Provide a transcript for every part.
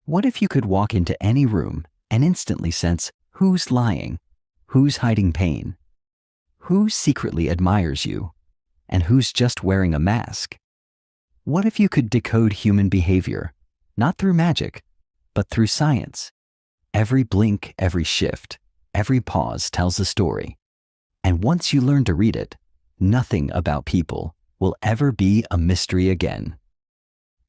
What if you could walk into any room and instantly sense who's lying, who's hiding pain, who secretly admires you, and who's just wearing a mask? What if you could decode human behavior, not through magic, but through science? Every blink, every shift, every pause tells a story. And once you learn to read it, nothing about people will ever be a mystery again.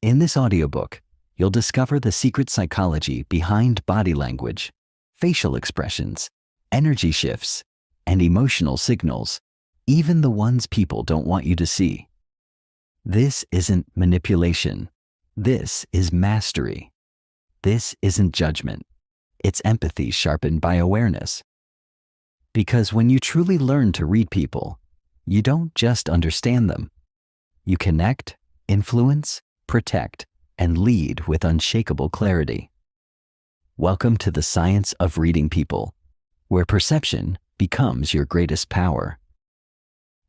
In this audiobook, you'll discover the secret psychology behind body language, facial expressions, energy shifts, and emotional signals, even the ones people don't want you to see. This isn't manipulation. This is mastery. This isn't judgment. It's empathy sharpened by awareness. Because when you truly learn to read people, you don't just understand them. You connect, influence, protect, and lead with unshakable clarity. Welcome to the science of reading people, where perception becomes your greatest power.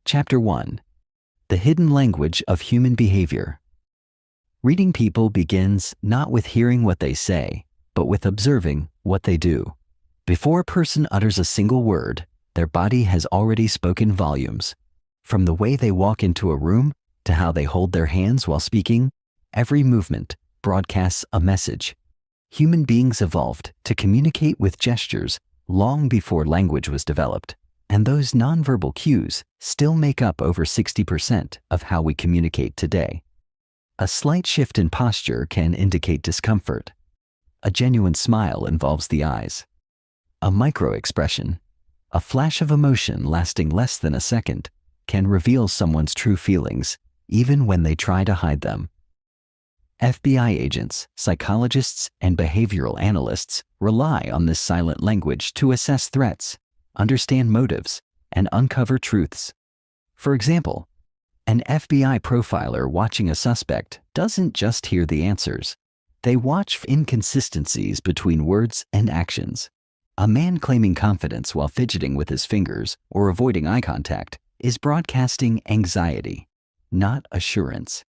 Chapter 1. The Hidden Language of Human Behavior. Reading people begins not with hearing what they say, but with observing what they do. Before a person utters a single word, their body has already spoken volumes. From the way they walk into a room to how they hold their hands while speaking, every movement broadcasts a message. Human beings evolved to communicate with gestures long before language was developed, and those nonverbal cues still make up over 60% of how we communicate today. A slight shift in posture can indicate discomfort. A genuine smile involves the eyes. A microexpression, a flash of emotion lasting less than a second, can reveal someone's true feelings, even when they try to hide them. FBI agents, psychologists, and behavioral analysts rely on this silent language to assess threats, understand motives, and uncover truths. For example, an FBI profiler watching a suspect doesn't just hear the answers. They watch for inconsistencies between words and actions. A man claiming confidence while fidgeting with his fingers or avoiding eye contact is broadcasting anxiety, not assurance.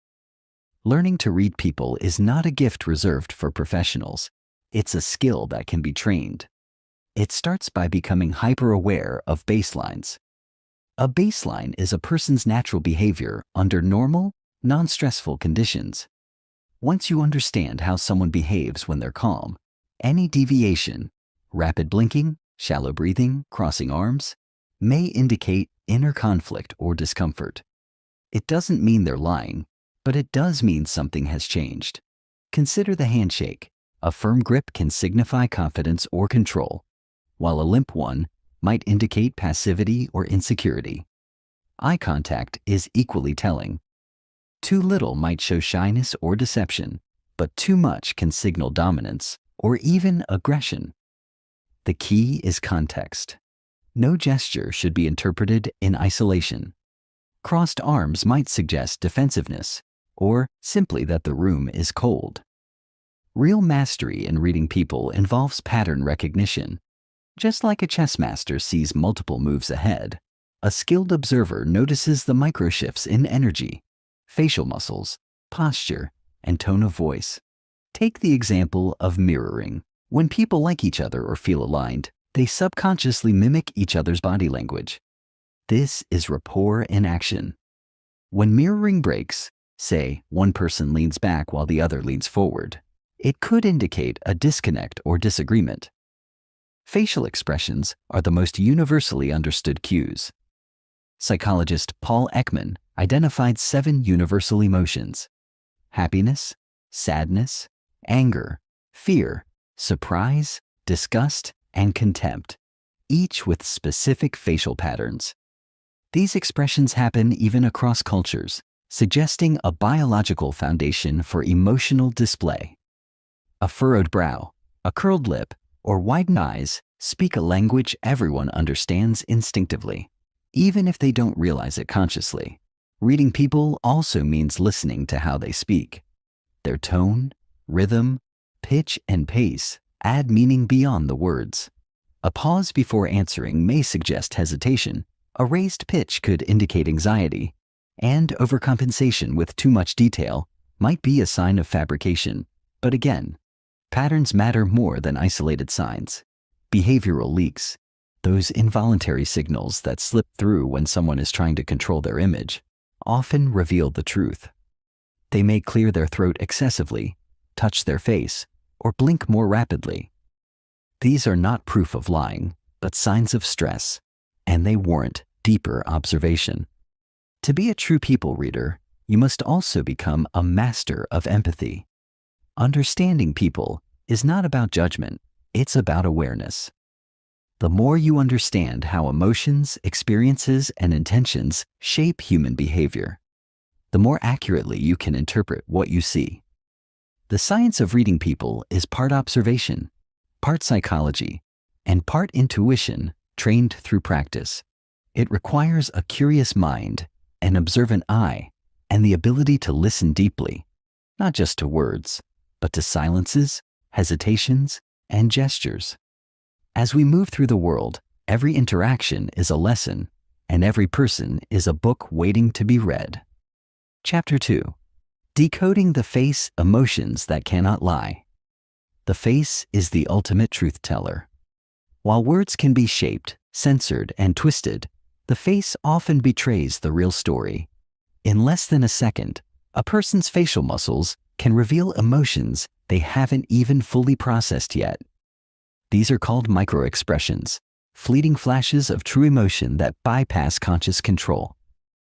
Learning to read people is not a gift reserved for professionals. It's a skill that can be trained. It starts by becoming hyper-aware of baselines. A baseline is a person's natural behavior under normal, non-stressful conditions. Once you understand how someone behaves when they're calm, any deviation, rapid blinking, shallow breathing, crossing arms, may indicate inner conflict or discomfort. It doesn't mean they're lying, but it does mean something has changed. Consider the handshake. A firm grip can signify confidence or control, while a limp one might indicate passivity or insecurity. Eye contact is equally telling. Too little might show shyness or deception, but too much can signal dominance or even aggression. The key is context. No gesture should be interpreted in isolation. Crossed arms might suggest defensiveness, or simply that the room is cold. Real mastery in reading people involves pattern recognition. Just like a chess master sees multiple moves ahead, a skilled observer notices the microshifts in energy, facial muscles, posture, and tone of voice. Take the example of mirroring. When people like each other or feel aligned, they subconsciously mimic each other's body language. This is rapport in action. When mirroring breaks, say one person leans back while the other leans forward, it could indicate a disconnect or disagreement. Facial expressions are the most universally understood cues. Psychologist Paul Ekman identified 7 universal emotions: happiness, sadness, anger, fear, surprise, disgust, and contempt, each with specific facial patterns. These expressions happen even across cultures, suggesting a biological foundation for emotional display. A furrowed brow, a curled lip, or widened eyes speak a language everyone understands instinctively, even if they don't realize it consciously. Reading people also means listening to how they speak. Their tone, rhythm, pitch, and pace add meaning beyond the words. A pause before answering may suggest hesitation. A raised pitch could indicate anxiety, and overcompensation with too much detail might be a sign of fabrication. But again, Patterns matter more than isolated signs. Behavioral leaks, those involuntary signals that slip through when someone is trying to control their image, often reveal the truth. They may clear their throat excessively, touch their face, or blink more rapidly. These are not proof of lying, but signs of stress, and they warrant deeper observation. To be a true people reader, you must also become a master of empathy. Understanding people is not about judgment, it's about awareness. The more you understand how emotions, experiences, and intentions shape human behavior, the more accurately you can interpret what you see. The science of reading people is part observation, part psychology, and part intuition trained through practice. It requires a curious mind, an observant eye, and the ability to listen deeply, not just to words, but to silences, hesitations, and gestures. As we move through the world, every interaction is a lesson, and every person is a book waiting to be read. Chapter 2. Decoding the face, emotions that cannot lie. The face is the ultimate truth teller. While words can be shaped, censored, and twisted, the face often betrays the real story. In less than a second, a person's facial muscles can reveal emotions they haven't even fully processed yet. These are called microexpressions, fleeting flashes of true emotion that bypass conscious control.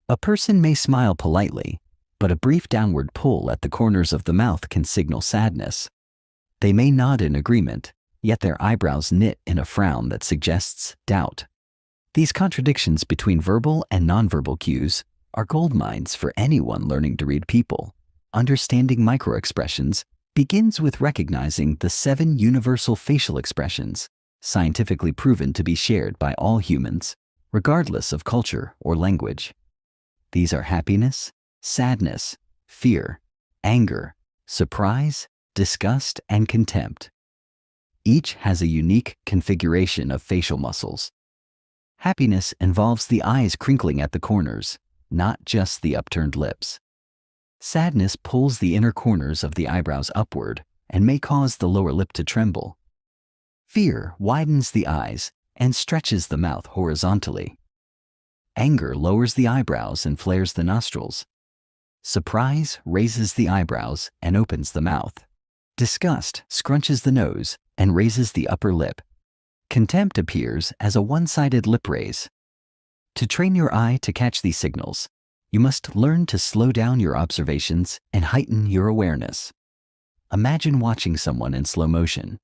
A person may smile politely, but a brief downward pull at the corners of the mouth can signal sadness. They may nod in agreement, yet their eyebrows knit in a frown that suggests doubt. These contradictions between verbal and nonverbal cues are goldmines for anyone learning to read people. Understanding microexpressions begins with recognizing the 7 universal facial expressions, scientifically proven to be shared by all humans, regardless of culture or language. These are happiness, sadness, fear, anger, surprise, disgust, and contempt. Each has a unique configuration of facial muscles. Happiness involves the eyes crinkling at the corners, not just the upturned lips. Sadness pulls the inner corners of the eyebrows upward and may cause the lower lip to tremble. Fear widens the eyes and stretches the mouth horizontally. Anger lowers the eyebrows and flares the nostrils. Surprise raises the eyebrows and opens the mouth. Disgust scrunches the nose and raises the upper lip. Contempt appears as a one-sided lip raise. To train your eye to catch these signals, you must learn to slow down your observations and heighten your awareness. Imagine watching someone in slow motion.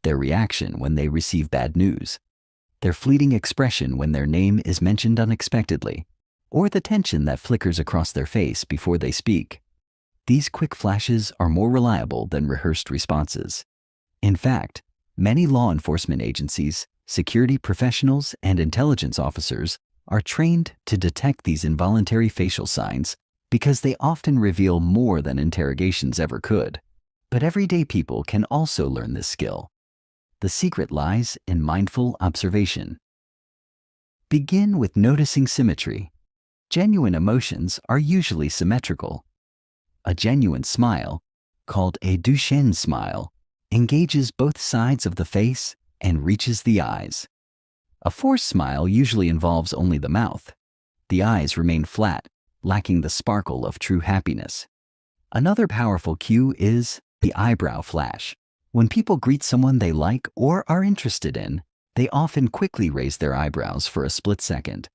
Their reaction when they receive bad news, their fleeting expression when their name is mentioned unexpectedly, or the tension that flickers across their face before they speak. These quick flashes are more reliable than rehearsed responses. In fact, many law enforcement agencies, security professionals, and intelligence officers are trained to detect these involuntary facial signs because they often reveal more than interrogations ever could. But everyday people can also learn this skill. The secret lies in mindful observation. Begin with noticing symmetry. Genuine emotions are usually symmetrical. A genuine smile, called a Duchenne smile, engages both sides of the face and reaches the eyes. A forced smile usually involves only the mouth. The eyes remain flat, lacking the sparkle of true happiness. Another powerful cue is the eyebrow flash. When people greet someone they like or are interested in, they often quickly raise their eyebrows for a split second.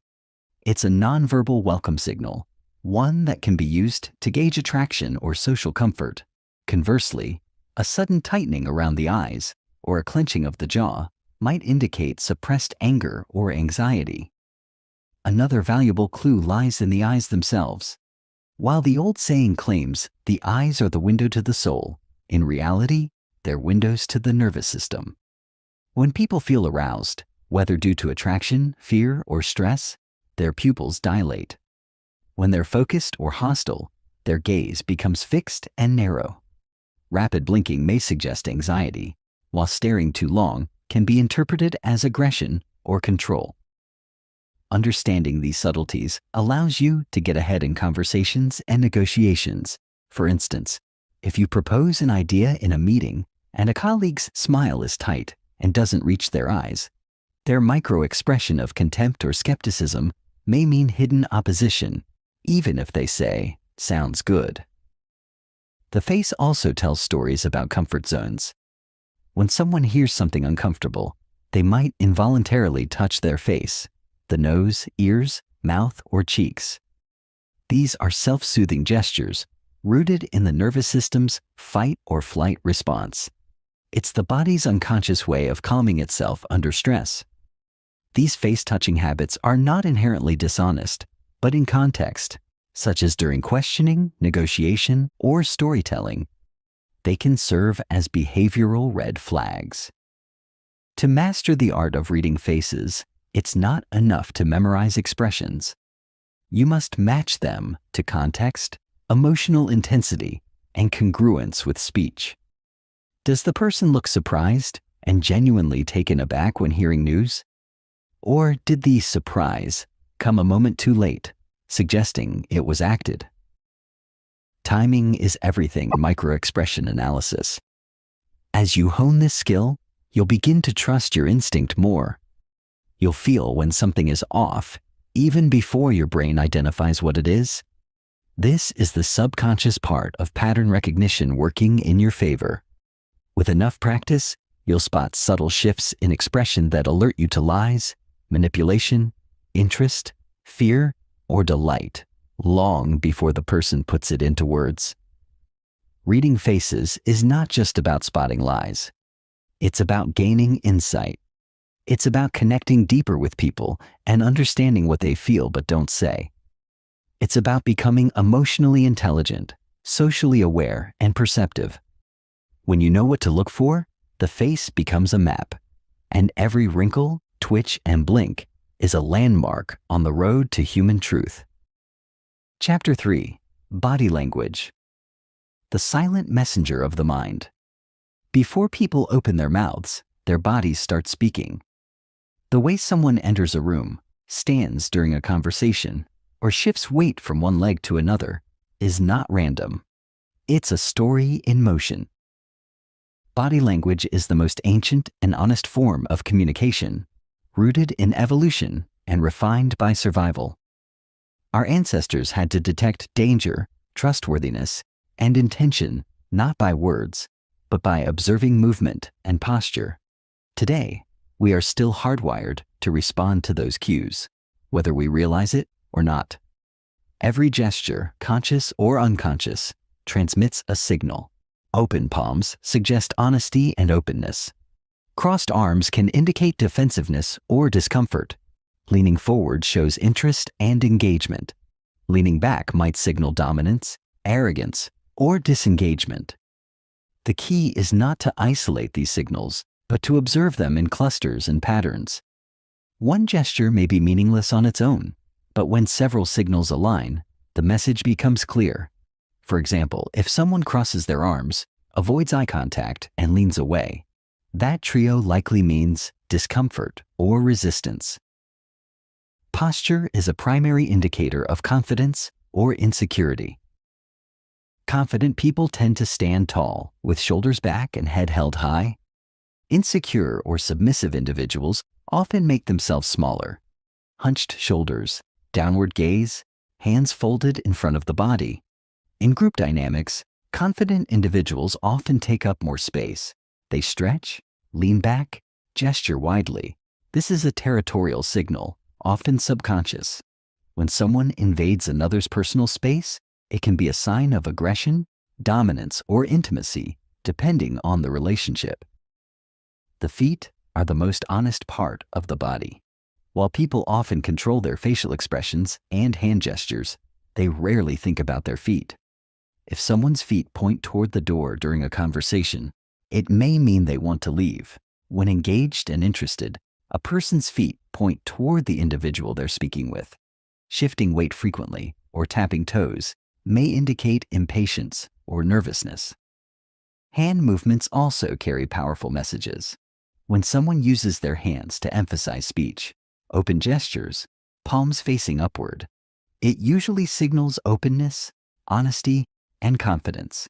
It's a nonverbal welcome signal, one that can be used to gauge attraction or social comfort. Conversely, a sudden tightening around the eyes or a clenching of the jaw might indicate suppressed anger or anxiety. Another valuable clue lies in the eyes themselves. While the old saying claims the eyes are the window to the soul, in reality, they're windows to the nervous system. When people feel aroused, whether due to attraction, fear, or stress, their pupils dilate. When they're focused or hostile, their gaze becomes fixed and narrow. Rapid blinking may suggest anxiety, while staring too long can be interpreted as aggression or control. Understanding these subtleties allows you to get ahead in conversations and negotiations. For instance, if you propose an idea in a meeting and a colleague's smile is tight and doesn't reach their eyes, their micro-expression of contempt or skepticism may mean hidden opposition, even if they say, "Sounds good." The face also tells stories about comfort zones. When someone hears something uncomfortable, they might involuntarily touch their face, the nose, ears, mouth, or cheeks. These are self-soothing gestures rooted in the nervous system's fight or flight response. It's the body's unconscious way of calming itself under stress. These face-touching habits are not inherently dishonest, but in context, such as during questioning, negotiation, or storytelling, they can serve as behavioral red flags. To master the art of reading faces, it's not enough to memorize expressions. You must match them to context, emotional intensity, and congruence with speech. Does the person look surprised and genuinely taken aback when hearing news? Or did the surprise come a moment too late, suggesting it was acted? Timing is everything in microexpression analysis. As you hone this skill, you'll begin to trust your instinct more. You'll feel when something is off, even before your brain identifies what it is. This is the subconscious part of pattern recognition working in your favor. With enough practice, you'll spot subtle shifts in expression that alert you to lies, manipulation, interest, fear, or delight, long before the person puts it into words. Reading faces is not just about spotting lies. It's about gaining insight. It's about connecting deeper with people and understanding what they feel but don't say. It's about becoming emotionally intelligent, socially aware, and perceptive. When you know what to look for, the face becomes a map, and every wrinkle, twitch, and blink is a landmark on the road to human truth. Chapter 3: Body Language. The silent messenger of the mind. Before people open their mouths, their bodies start speaking. The way someone enters a room, stands during a conversation, or shifts weight from one leg to another is not random. It's a story in motion. Body language is the most ancient and honest form of communication, rooted in evolution and refined by survival. Our ancestors had to detect danger, trustworthiness, and intention not by words, but by observing movement and posture. Today, we are still hardwired to respond to those cues, whether we realize it or not. Every gesture, conscious or unconscious, transmits a signal. Open palms suggest honesty and openness. Crossed arms can indicate defensiveness or discomfort. Leaning forward shows interest and engagement. Leaning back might signal dominance, arrogance, or disengagement. The key is not to isolate these signals, but to observe them in clusters and patterns. One gesture may be meaningless on its own, but when several signals align, the message becomes clear. For example, if someone crosses their arms, avoids eye contact, and leans away, that trio likely means discomfort or resistance. Posture is a primary indicator of confidence or insecurity. Confident people tend to stand tall, with shoulders back and head held high. Insecure or submissive individuals often make themselves smaller. Hunched shoulders, downward gaze, hands folded in front of the body. In group dynamics, confident individuals often take up more space. They stretch, lean back, gesture widely. This is a territorial signal, often subconscious. When someone invades another's personal space, it can be a sign of aggression, dominance, or intimacy, depending on the relationship. The feet are the most honest part of the body. While people often control their facial expressions and hand gestures, they rarely think about their feet. If someone's feet point toward the door during a conversation, it may mean they want to leave. When engaged and interested, a person's feet point toward the individual they're speaking with. Shifting weight frequently or tapping toes may indicate impatience or nervousness. Hand movements also carry powerful messages. When someone uses their hands to emphasize speech, open gestures, palms facing upward, it usually signals openness, honesty, and confidence.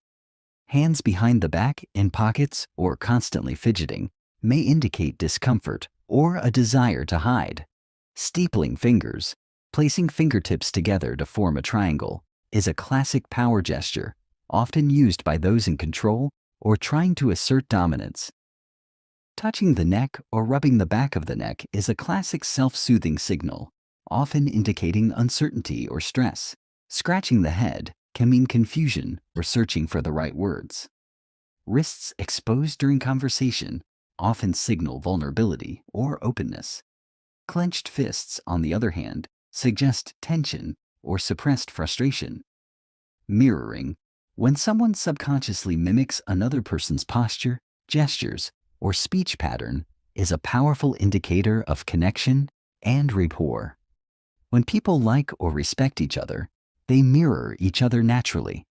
Hands behind the back, in pockets, or constantly fidgeting may indicate discomfort or a desire to hide. Steepling fingers, placing fingertips together to form a triangle, is a classic power gesture, often used by those in control or trying to assert dominance. Touching the neck or rubbing the back of the neck is a classic self-soothing signal, often indicating uncertainty or stress. Scratching the head can mean confusion or searching for the right words. Wrists exposed during conversation often signal vulnerability or openness. Clenched fists, on the other hand, suggest tension or suppressed frustration. Mirroring, when someone subconsciously mimics another person's posture, gestures, or speech pattern, is a powerful indicator of connection and rapport. When people like or respect each other, they mirror each other naturally.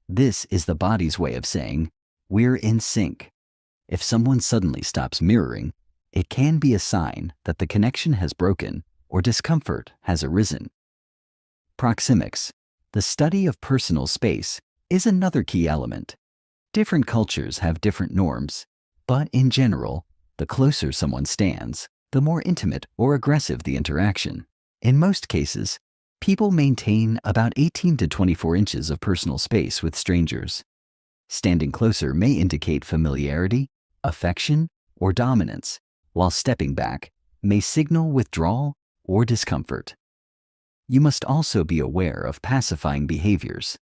This is the body's way of saying, "We're in sync." If someone suddenly stops mirroring, it can be a sign that the connection has broken or discomfort has arisen. Proxemics, the study of personal space, is another key element. Different cultures have different norms, but in general, the closer someone stands, the more intimate or aggressive the interaction. In most cases, people maintain about 18 to 24 inches of personal space with strangers. Standing closer may indicate familiarity, affection, or dominance, while stepping back may signal withdrawal or discomfort. You must also be aware of pacifying behaviors,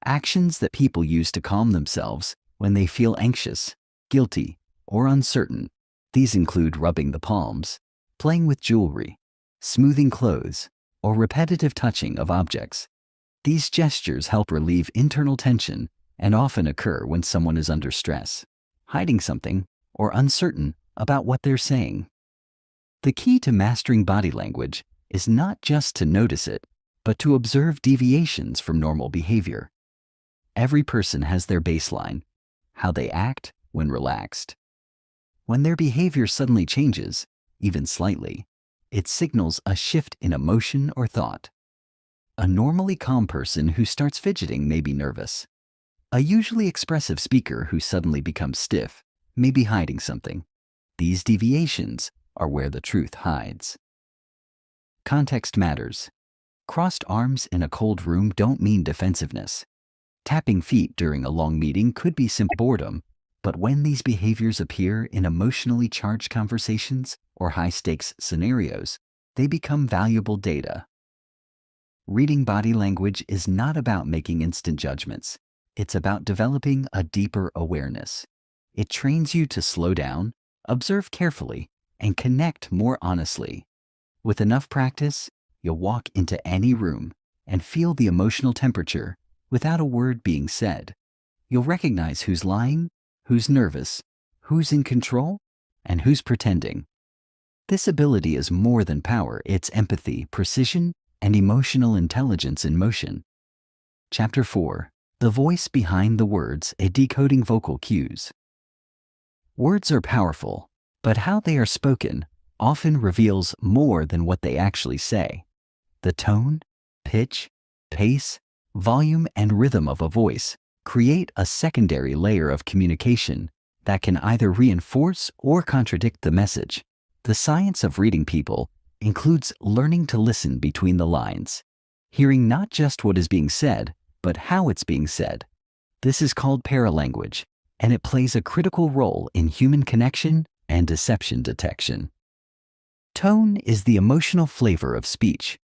actions that people use to calm themselves when they feel anxious, guilty, or uncertain. These include rubbing the palms, playing with jewelry, smoothing clothes, or repetitive touching of objects. These gestures help relieve internal tension and often occur when someone is under stress, hiding something, or uncertain about what they're saying. The key to mastering body language is not just to notice it, but to observe deviations from normal behavior. Every person has their baseline, how they act when relaxed. When their behavior suddenly changes, even slightly, it signals a shift in emotion or thought. A normally calm person who starts fidgeting may be nervous. A usually expressive speaker who suddenly becomes stiff may be hiding something. These deviations are where the truth hides. Context matters. Crossed arms in a cold room don't mean defensiveness. Tapping feet during a long meeting could be simple boredom, but when these behaviors appear in emotionally charged conversations or high-stakes scenarios, they become valuable data. Reading body language is not about making instant judgments. It's about developing a deeper awareness. It trains you to slow down, observe carefully, and connect more honestly. With enough practice, you'll walk into any room and feel the emotional temperature without a word being said. You'll recognize who's lying, who's nervous, who's in control, and who's pretending. This ability is more than power. It's empathy, precision, and emotional intelligence in motion. Chapter 4. The Voice Behind the Words, a Decoding Vocal Cues. Words are powerful, but how they are spoken often reveals more than what they actually say. The tone, pitch, pace, volume, and rhythm of a voice create a secondary layer of communication that can either reinforce or contradict the message. The science of reading people includes learning to listen between the lines, hearing not just what is being said, but how it's being said. This is called paralanguage, and it plays a critical role in human connection and deception detection. Tone is the emotional flavor of speech.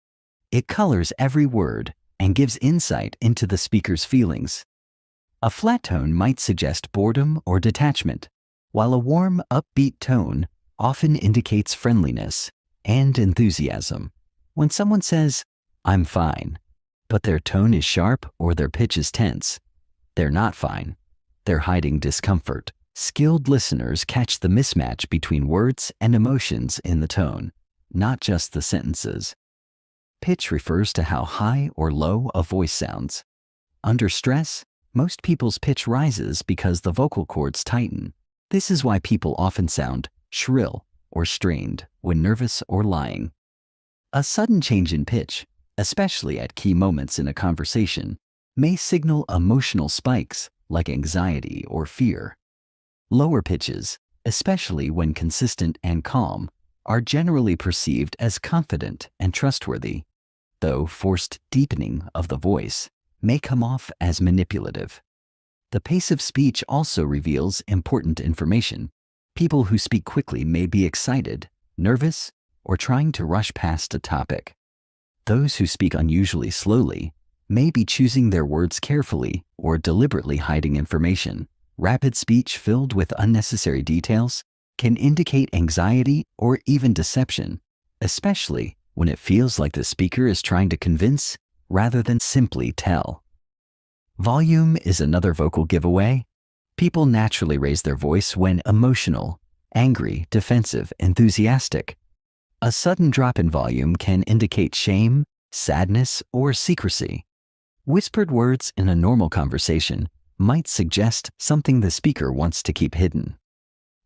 It colors every word and gives insight into the speaker's feelings. A flat tone might suggest boredom or detachment, while a warm, upbeat tone often indicates friendliness and enthusiasm. When someone says, "I'm fine," but their tone is sharp or their pitch is tense, they're not fine. They're hiding discomfort. Skilled listeners catch the mismatch between words and emotions in the tone, not just the sentences. Pitch refers to how high or low a voice sounds. Under stress, most people's pitch rises because the vocal cords tighten. This is why people often sound shrill or strained when nervous or lying. A sudden change in pitch, especially at key moments in a conversation, may signal emotional spikes like anxiety or fear. Lower pitches, especially when consistent and calm, are generally perceived as confident and trustworthy, though forced deepening of the voice may come off as manipulative. The pace of speech also reveals important information. People who speak quickly may be excited, nervous, or trying to rush past a topic. Those who speak unusually slowly may be choosing their words carefully or deliberately hiding information. Rapid speech filled with unnecessary details can indicate anxiety or even deception, especially when it feels like the speaker is trying to convince rather than simply tell. Volume is another vocal giveaway. People naturally raise their voice when emotional, angry, defensive, enthusiastic. A sudden drop in volume can indicate shame, sadness, or secrecy. Whispered words in a normal conversation might suggest something the speaker wants to keep hidden.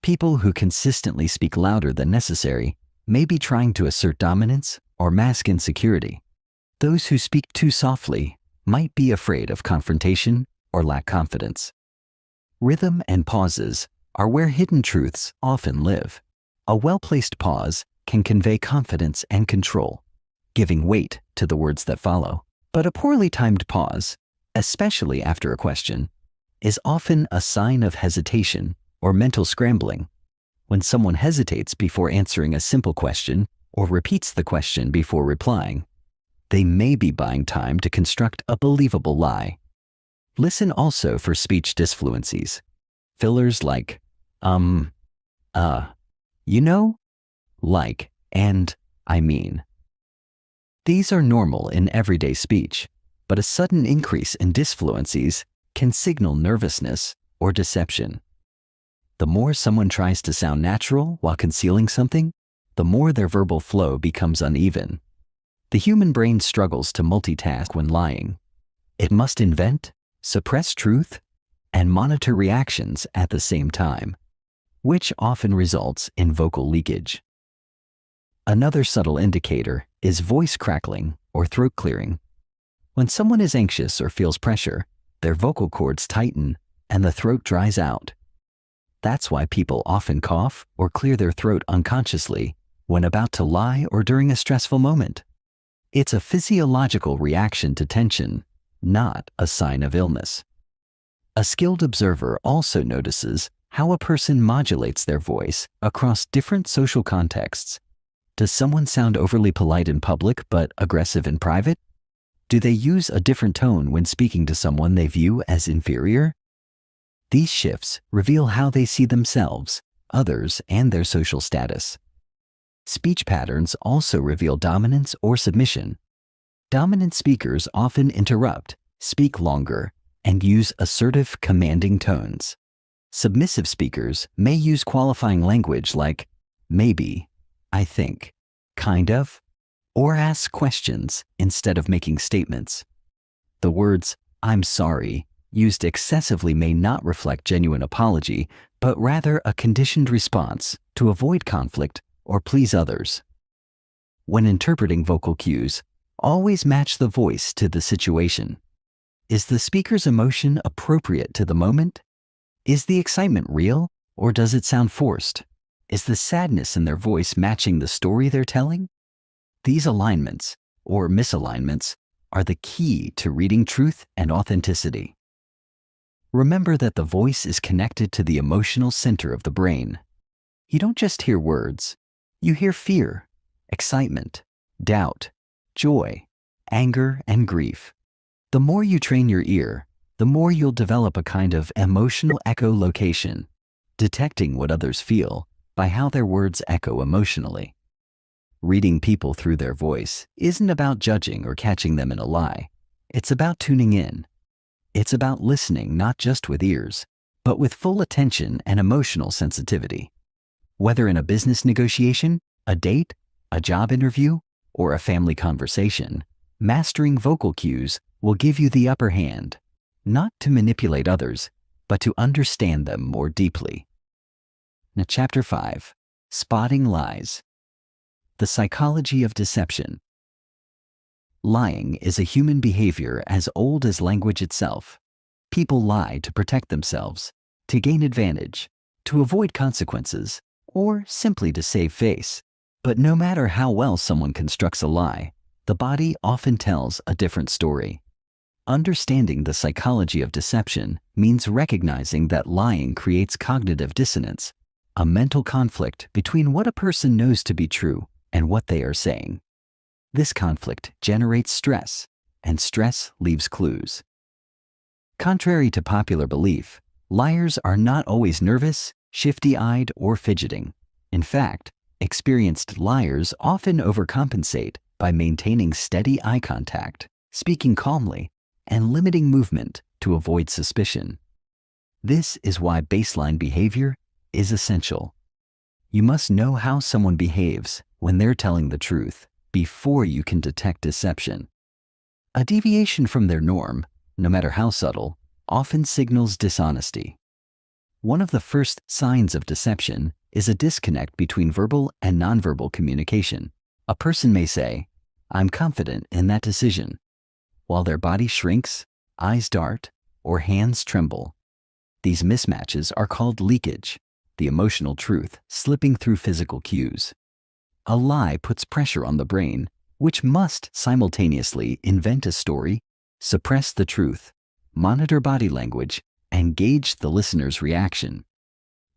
People who consistently speak louder than necessary may be trying to assert dominance or mask insecurity. Those who speak too softly might be afraid of confrontation or lack confidence. Rhythm and pauses are where hidden truths often live. A well-placed pause can convey confidence and control, giving weight to the words that follow. But a poorly timed pause, especially after a question, is often a sign of hesitation or mental scrambling. When someone hesitates before answering a simple question or repeats the question before replying, they may be buying time to construct a believable lie. Listen also for speech disfluencies. Fillers like, you know, like, and I mean. These are normal in everyday speech, but a sudden increase in disfluencies can signal nervousness or deception. The more someone tries to sound natural while concealing something, the more their verbal flow becomes uneven. The human brain struggles to multitask when lying. It must invent, suppress truth, and monitor reactions at the same time, which often results in vocal leakage. Another subtle indicator is voice crackling or throat clearing. When someone is anxious or feels pressure, their vocal cords tighten and the throat dries out. That's why people often cough or clear their throat unconsciously when about to lie or during a stressful moment. It's a physiological reaction to tension, not a sign of illness. A skilled observer also notices how a person modulates their voice across different social contexts. Does someone sound overly polite in public but aggressive in private? Do they use a different tone when speaking to someone they view as inferior? These shifts reveal how they see themselves, others, and their social status. Speech patterns also reveal dominance or submission. Dominant speakers often interrupt, speak longer, and use assertive, commanding tones. Submissive speakers may use qualifying language like maybe, I think, kind of, or ask questions instead of making statements. The words, I'm sorry, used excessively may not reflect genuine apology, but rather a conditioned response to avoid conflict or please others. When interpreting vocal cues, always match the voice to the situation. Is the speaker's emotion appropriate to the moment? Is the excitement real, or does it sound forced? Is the sadness in their voice matching the story they're telling? These alignments, or misalignments, are the key to reading truth and authenticity. Remember that the voice is connected to the emotional center of the brain. You don't just hear words. You hear fear, excitement, doubt, joy, anger, and grief. The more you train your ear, the more you'll develop a kind of emotional echolocation, detecting what others feel by how their words echo emotionally. Reading people through their voice isn't about judging or catching them in a lie. It's about tuning in. It's about listening not just with ears, but with full attention and emotional sensitivity. Whether in a business negotiation, a date, a job interview, or a family conversation, mastering vocal cues will give you the upper hand, not to manipulate others, but to understand them more deeply. Now, Chapter 5, Spotting Lies. The Psychology of Deception. Lying is a human behavior as old as language itself. People lie to protect themselves, to gain advantage, to avoid consequences, or simply to save face. But no matter how well someone constructs a lie, the body often tells a different story. Understanding the psychology of deception means recognizing that lying creates cognitive dissonance, a mental conflict between what a person knows to be true and what they are saying. This conflict generates stress, and stress leaves clues. Contrary to popular belief, liars are not always nervous, shifty-eyed, or fidgeting. In fact, experienced liars often overcompensate by maintaining steady eye contact, speaking calmly, and limiting movement to avoid suspicion. This is why baseline behavior is essential. You must know how someone behaves when they're telling the truth before you can detect deception. A deviation from their norm, no matter how subtle, often signals dishonesty. One of the first signs of deception is a disconnect between verbal and nonverbal communication. A person may say, "I'm confident in that decision," while their body shrinks, eyes dart, or hands tremble. These mismatches are called leakage, the emotional truth slipping through physical cues. A lie puts pressure on the brain, which must simultaneously invent a story, suppress the truth, monitor body language, and gauge the listener's reaction.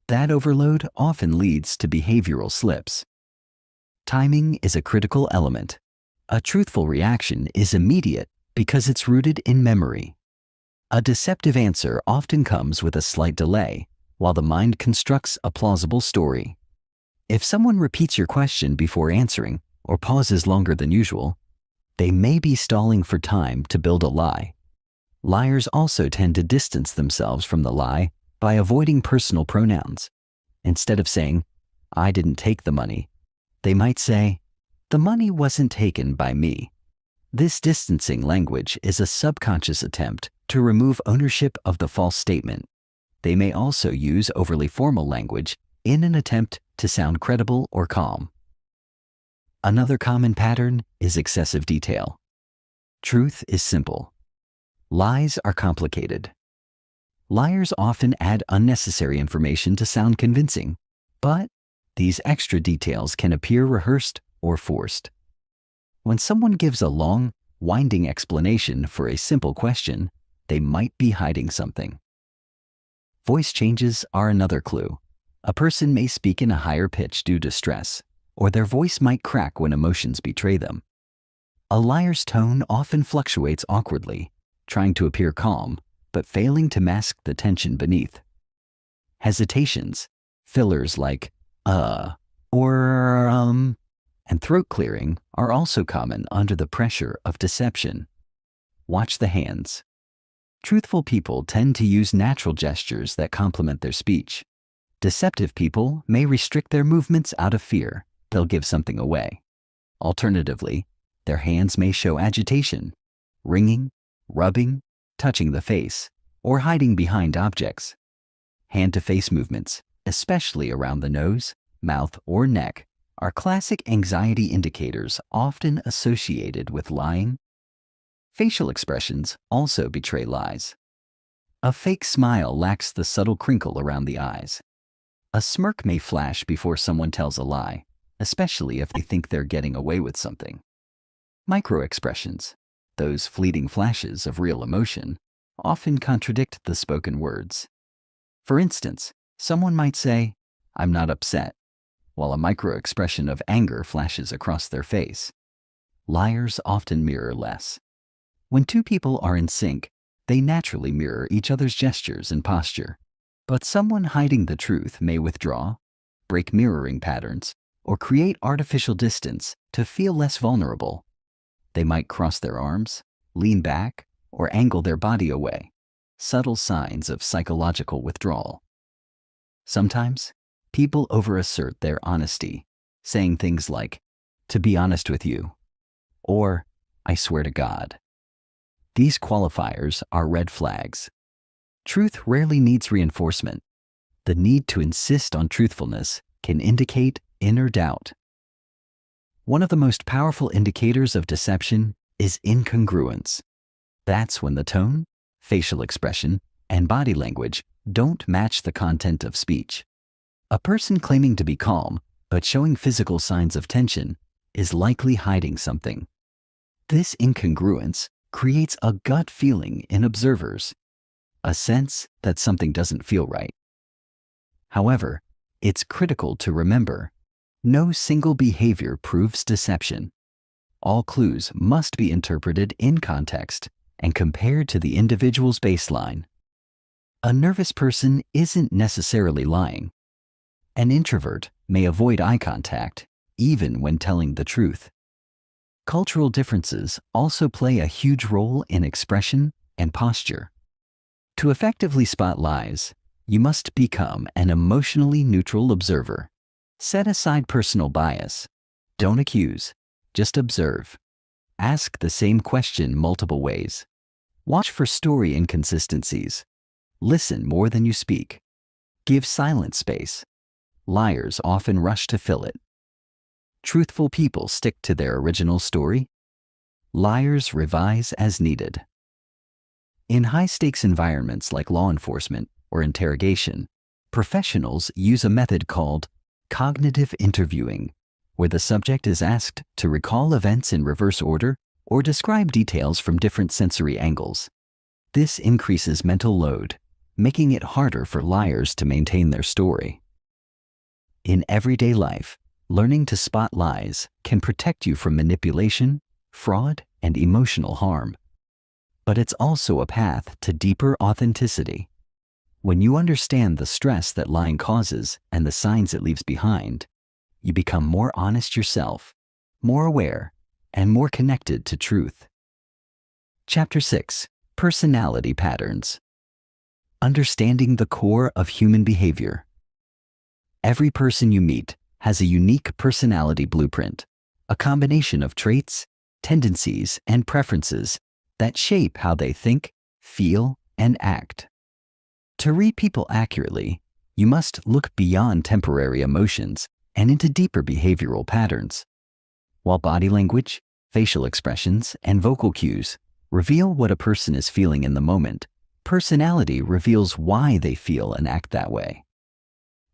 That overload often leads to behavioral slips. Timing is a critical element. A truthful reaction is immediate because it's rooted in memory. A deceptive answer often comes with a slight delay, while the mind constructs a plausible story. If someone repeats your question before answering or pauses longer than usual, they may be stalling for time to build a lie. Liars also tend to distance themselves from the lie by avoiding personal pronouns. Instead of saying, "I didn't take the money," they might say, "The money wasn't taken by me." This distancing language is a subconscious attempt to remove ownership of the false statement. They may also use overly formal language in an attempt to sound credible or calm. Another common pattern is excessive detail. Truth is simple. Lies are complicated. Liars often add unnecessary information to sound convincing, but these extra details can appear rehearsed or forced. When someone gives a long, winding explanation for a simple question, they might be hiding something. Voice changes are another clue. A person may speak in a higher pitch due to stress, or their voice might crack when emotions betray them. A liar's tone often fluctuates awkwardly, trying to appear calm, but failing to mask the tension beneath. Hesitations, fillers like or and throat clearing are also common under the pressure of deception. Watch the hands. Truthful people tend to use natural gestures that complement their speech. Deceptive people may restrict their movements out of fear they'll give something away. Alternatively, their hands may show agitation, wringing, rubbing, touching the face, or hiding behind objects. Hand-to-face movements, especially around the nose, mouth, or neck, are classic anxiety indicators often associated with lying. Facial expressions also betray lies. A fake smile lacks the subtle crinkle around the eyes. A smirk may flash before someone tells a lie, especially if they think they're getting away with something. Microexpressions, those fleeting flashes of real emotion, often contradict the spoken words. For instance, someone might say, "I'm not upset," while a microexpression of anger flashes across their face. Liars often mirror less. When two people are in sync, they naturally mirror each other's gestures and posture. But someone hiding the truth may withdraw, break mirroring patterns, or create artificial distance to feel less vulnerable. They might cross their arms, lean back, or angle their body away, subtle signs of psychological withdrawal. Sometimes, people overassert their honesty, saying things like, "To be honest with you," or "I swear to God." These qualifiers are red flags. Truth rarely needs reinforcement. The need to insist on truthfulness can indicate inner doubt. One of the most powerful indicators of deception is incongruence. That's when the tone, facial expression, and body language don't match the content of speech. A person claiming to be calm but showing physical signs of tension is likely hiding something. This incongruence creates a gut feeling in observers, a sense that something doesn't feel right. However, it's critical to remember, no single behavior proves deception. All clues must be interpreted in context and compared to the individual's baseline. A nervous person isn't necessarily lying. An introvert may avoid eye contact, even when telling the truth. Cultural differences also play a huge role in expression and posture. To effectively spot lies, you must become an emotionally neutral observer. Set aside personal bias. Don't accuse, just observe. Ask the same question multiple ways. Watch for story inconsistencies. Listen more than you speak. Give silent space. Liars often rush to fill it. Truthful people stick to their original story. Liars revise as needed. In high-stakes environments like law enforcement or interrogation, professionals use a method called cognitive interviewing, where the subject is asked to recall events in reverse order or describe details from different sensory angles. This increases mental load, making it harder for liars to maintain their story. In everyday life, learning to spot lies can protect you from manipulation, fraud, and emotional harm. But it's also a path to deeper authenticity. When you understand the stress that lying causes and the signs it leaves behind, you become more honest yourself, more aware, and more connected to truth. Chapter 6: Personality Patterns. Understanding the core of human behavior. Every person you meet has a unique personality blueprint, a combination of traits, tendencies, and preferences that shape how they think, feel, and act. To read people accurately, you must look beyond temporary emotions and into deeper behavioral patterns. While body language, facial expressions, and vocal cues reveal what a person is feeling in the moment, personality reveals why they feel and act that way.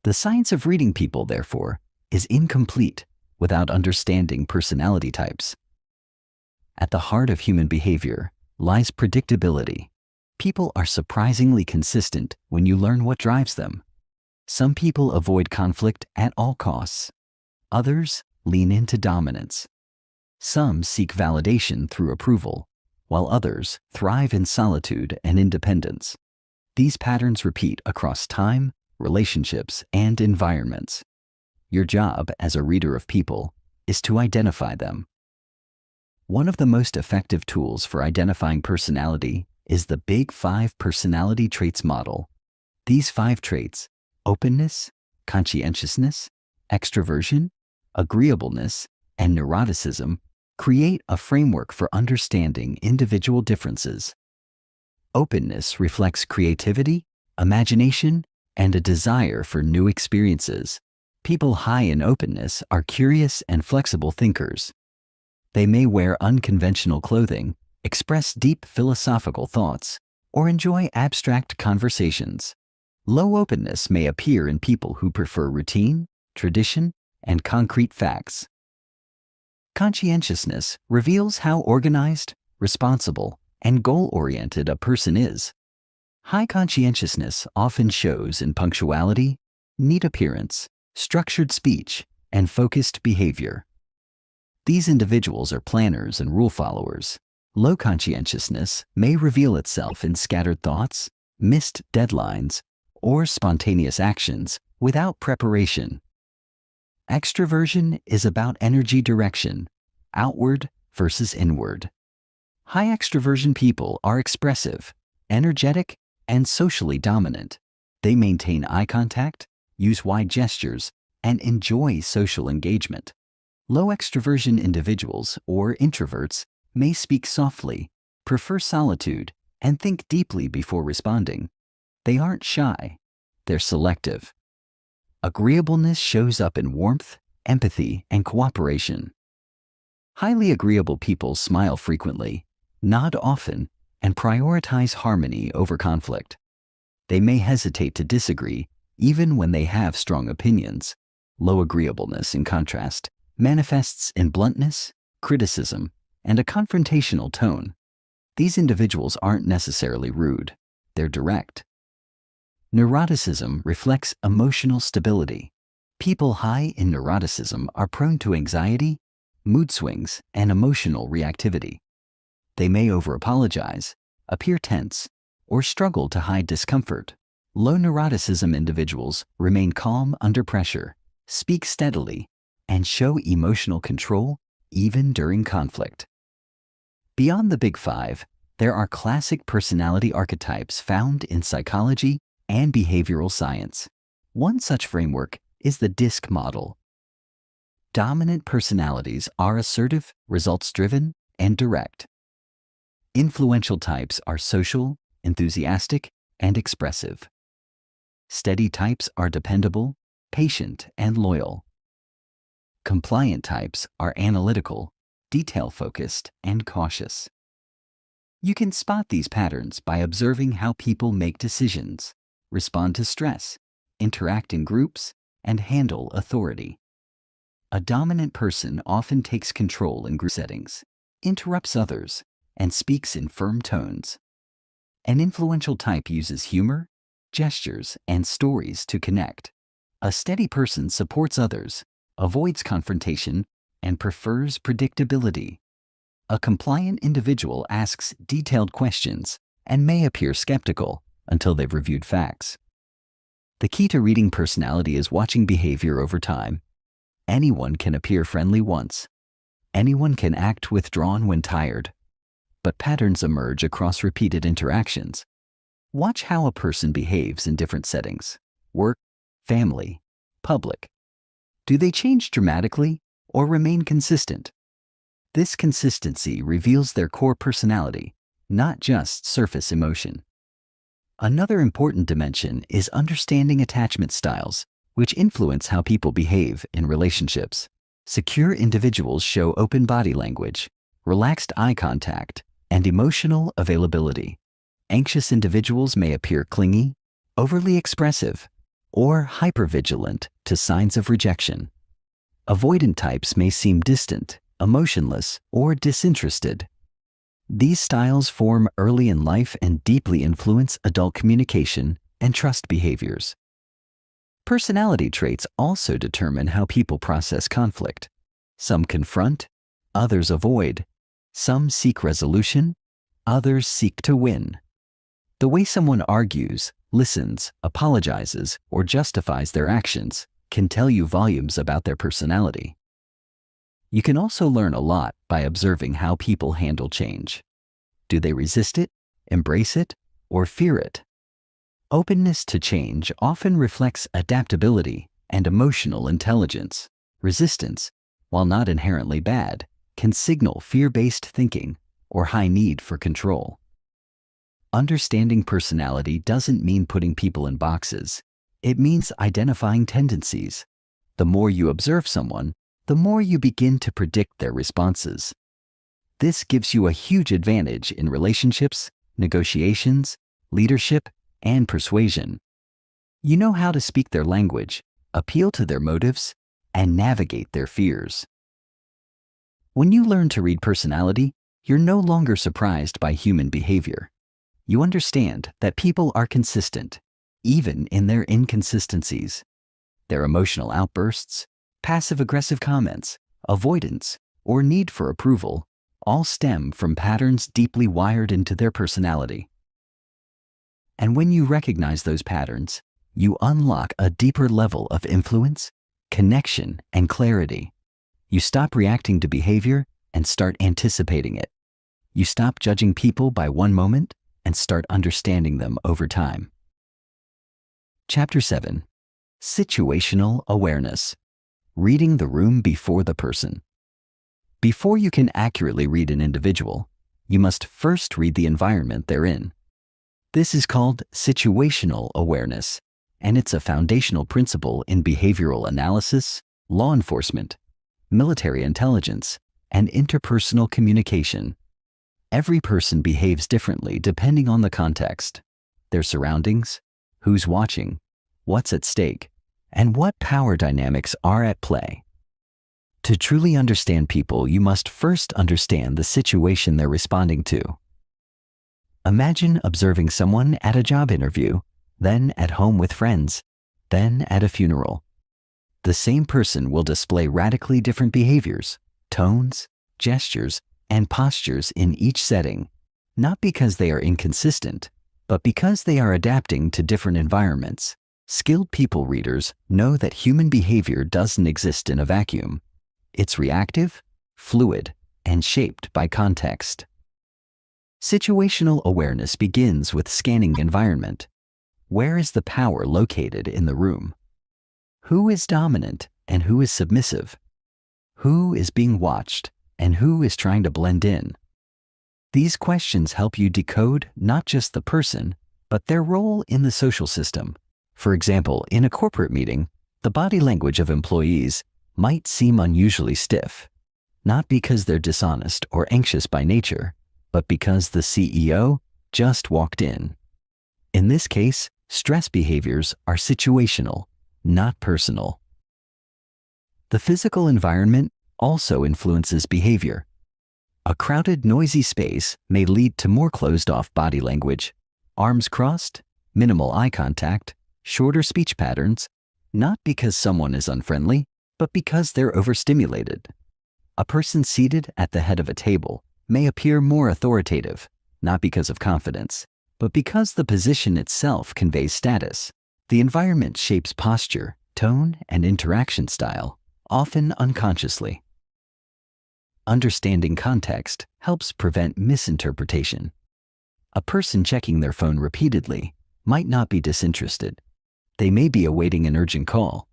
The science of reading people, therefore, is incomplete without understanding personality types. At the heart of human behavior lies predictability. People are surprisingly consistent when you learn what drives them. Some people avoid conflict at all costs. Others lean into dominance. Some seek validation through approval, while others thrive in solitude and independence. These patterns repeat across time, relationships, and environments. Your job as a reader of people is to identify them. One of the most effective tools for identifying personality is the Big 5 Personality Traits model. These 5 traits, openness, conscientiousness, extroversion, agreeableness, and neuroticism, create a framework for understanding individual differences. Openness reflects creativity, imagination, and a desire for new experiences. People high in openness are curious and flexible thinkers. They may wear unconventional clothing, express deep philosophical thoughts, or enjoy abstract conversations. Low openness may appear in people who prefer routine, tradition, and concrete facts. Conscientiousness reveals how organized, responsible, and goal-oriented a person is. High conscientiousness often shows in punctuality, neat appearance, structured speech, and focused behavior. These individuals are planners and rule followers. Low conscientiousness may reveal itself in scattered thoughts, missed deadlines, or spontaneous actions without preparation. Extroversion is about energy direction, outward versus inward. High extroversion people are expressive, energetic, and socially dominant. They maintain eye contact, use wide gestures, and enjoy social engagement. Low extroversion individuals, or introverts, may speak softly, prefer solitude, and think deeply before responding. They aren't shy, they're selective. Agreeableness shows up in warmth, empathy, and cooperation. Highly agreeable people smile frequently, nod often, and prioritize harmony over conflict. They may hesitate to disagree even when they have strong opinions. Low agreeableness, in contrast, manifests in bluntness, criticism, and a confrontational tone. These individuals aren't necessarily rude, they're direct. Neuroticism reflects emotional stability. People high in neuroticism are prone to anxiety, mood swings, and emotional reactivity. They may over-apologize, appear tense, or struggle to hide discomfort. Low neuroticism individuals remain calm under pressure, speak steadily, and show emotional control even during conflict. Beyond the Big Five, there are classic personality archetypes found in psychology and behavioral science. One such framework is the DISC model. Dominant personalities are assertive, results-driven, and direct. Influential types are social, enthusiastic, and expressive. Steady types are dependable, patient, and loyal. Compliant types are analytical, detail-focused, and cautious. You can spot these patterns by observing how people make decisions, respond to stress, interact in groups, and handle authority. A dominant person often takes control in group settings, interrupts others, and speaks in firm tones. An influential type uses humor, gestures, and stories to connect. A steady person supports others, avoids confrontation, and prefers predictability. A compliant individual asks detailed questions and may appear skeptical until they've reviewed facts. The key to reading personality is watching behavior over time. Anyone can appear friendly once. Anyone can act withdrawn when tired. But patterns emerge across repeated interactions. Watch how a person behaves in different settings: work, family, public. Do they change dramatically or remain consistent? This consistency reveals their core personality, not just surface emotion. Another important dimension is understanding attachment styles, which influence how people behave in relationships. Secure individuals show open body language, relaxed eye contact, and emotional availability. Anxious individuals may appear clingy, overly expressive, or hypervigilant to signs of rejection. Avoidant types may seem distant, emotionless, or disinterested. These styles form early in life and deeply influence adult communication and trust behaviors. Personality traits also determine how people process conflict. Some confront, others avoid. Some seek resolution, others seek to win. The way someone argues, listens, apologizes, or justifies their actions can tell you volumes about their personality. You can also learn a lot by observing how people handle change. Do they resist it, embrace it, or fear it? Openness to change often reflects adaptability and emotional intelligence. Resistance, while not inherently bad, can signal fear-based thinking or high need for control. Understanding personality doesn't mean putting people in boxes. It means identifying tendencies. The more you observe someone, the more you begin to predict their responses. This gives you a huge advantage in relationships, negotiations, leadership, and persuasion. You know how to speak their language, appeal to their motives, and navigate their fears. When you learn to read personality, you're no longer surprised by human behavior. You understand that people are consistent, even in their inconsistencies. Their emotional outbursts, passive-aggressive comments, avoidance, or need for approval all stem from patterns deeply wired into their personality. And when you recognize those patterns, you unlock a deeper level of influence, connection, and clarity. You stop reacting to behavior and start anticipating it. You stop judging people by one moment and start understanding them over time. Chapter 7. Situational Awareness. Reading the room before the person. Before you can accurately read an individual, you must first read the environment they're in. This is called situational awareness, and it's a foundational principle in behavioral analysis, law enforcement, military intelligence, and interpersonal communication. Every person behaves differently depending on the context, their surroundings, who's watching, what's at stake, and what power dynamics are at play. To truly understand people, you must first understand the situation they're responding to. Imagine observing someone at a job interview, then at home with friends, then at a funeral. The same person will display radically different behaviors, tones, gestures, and postures in each setting, not because they are inconsistent, but because they are adapting to different environments. Skilled people readers know that human behavior doesn't exist in a vacuum. It's reactive, fluid, and shaped by context. Situational awareness begins with scanning the environment. Where is the power located in the room? Who is dominant and who is submissive? Who is being watched and who is trying to blend in? These questions help you decode not just the person, but their role in the social system. For example, in a corporate meeting, the body language of employees might seem unusually stiff, not because they're dishonest or anxious by nature, but because the CEO just walked in. In this case, stress behaviors are situational, not personal. The physical environment also influences behavior. A crowded, noisy space may lead to more closed-off body language, arms crossed, minimal eye contact, shorter speech patterns, not because someone is unfriendly, but because they're overstimulated. A person seated at the head of a table may appear more authoritative, not because of confidence, but because the position itself conveys status. The environment shapes posture, tone, and interaction style, often unconsciously. Understanding context helps prevent misinterpretation. A person checking their phone repeatedly might not be disinterested. They may be awaiting an urgent call.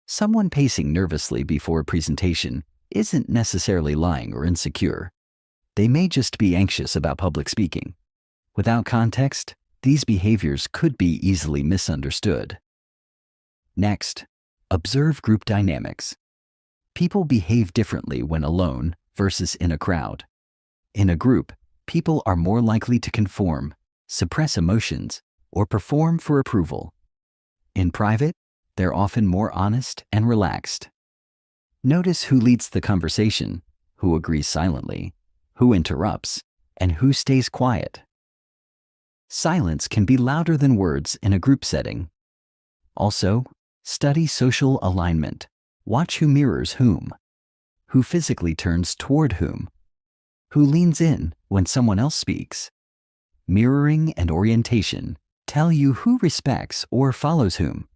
Someone pacing nervously before a presentation isn't necessarily lying or insecure. They may just be anxious about public speaking. Without context, these behaviors could be easily misunderstood. Next, observe group dynamics. People behave differently when alone versus in a crowd. In a group, people are more likely to conform, suppress emotions, or perform for approval. In private, they're often more honest and relaxed. Notice who leads the conversation, who agrees silently, who interrupts, and who stays quiet. Silence can be louder than words in a group setting. Also, study social alignment. Watch who mirrors whom, who physically turns toward whom, who leans in when someone else speaks. Mirroring and orientation tell you who respects or follows whom.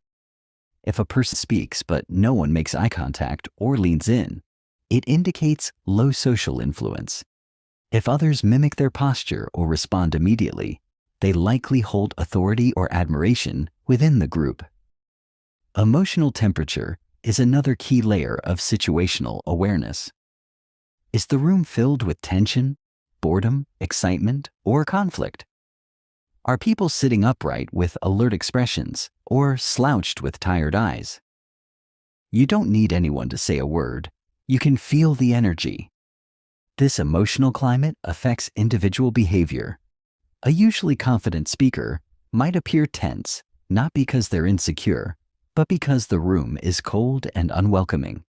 If a person speaks but no one makes eye contact or leans in, it indicates low social influence. If others mimic their posture or respond immediately, they likely hold authority or admiration within the group. Emotional temperature is another key layer of situational awareness. Is the room filled with tension, boredom, excitement, or conflict? Are people sitting upright with alert expressions or slouched with tired eyes? You don't need anyone to say a word. You can feel the energy. This emotional climate affects individual behavior. A usually confident speaker might appear tense, not because they're insecure, but because the room is cold and unwelcoming.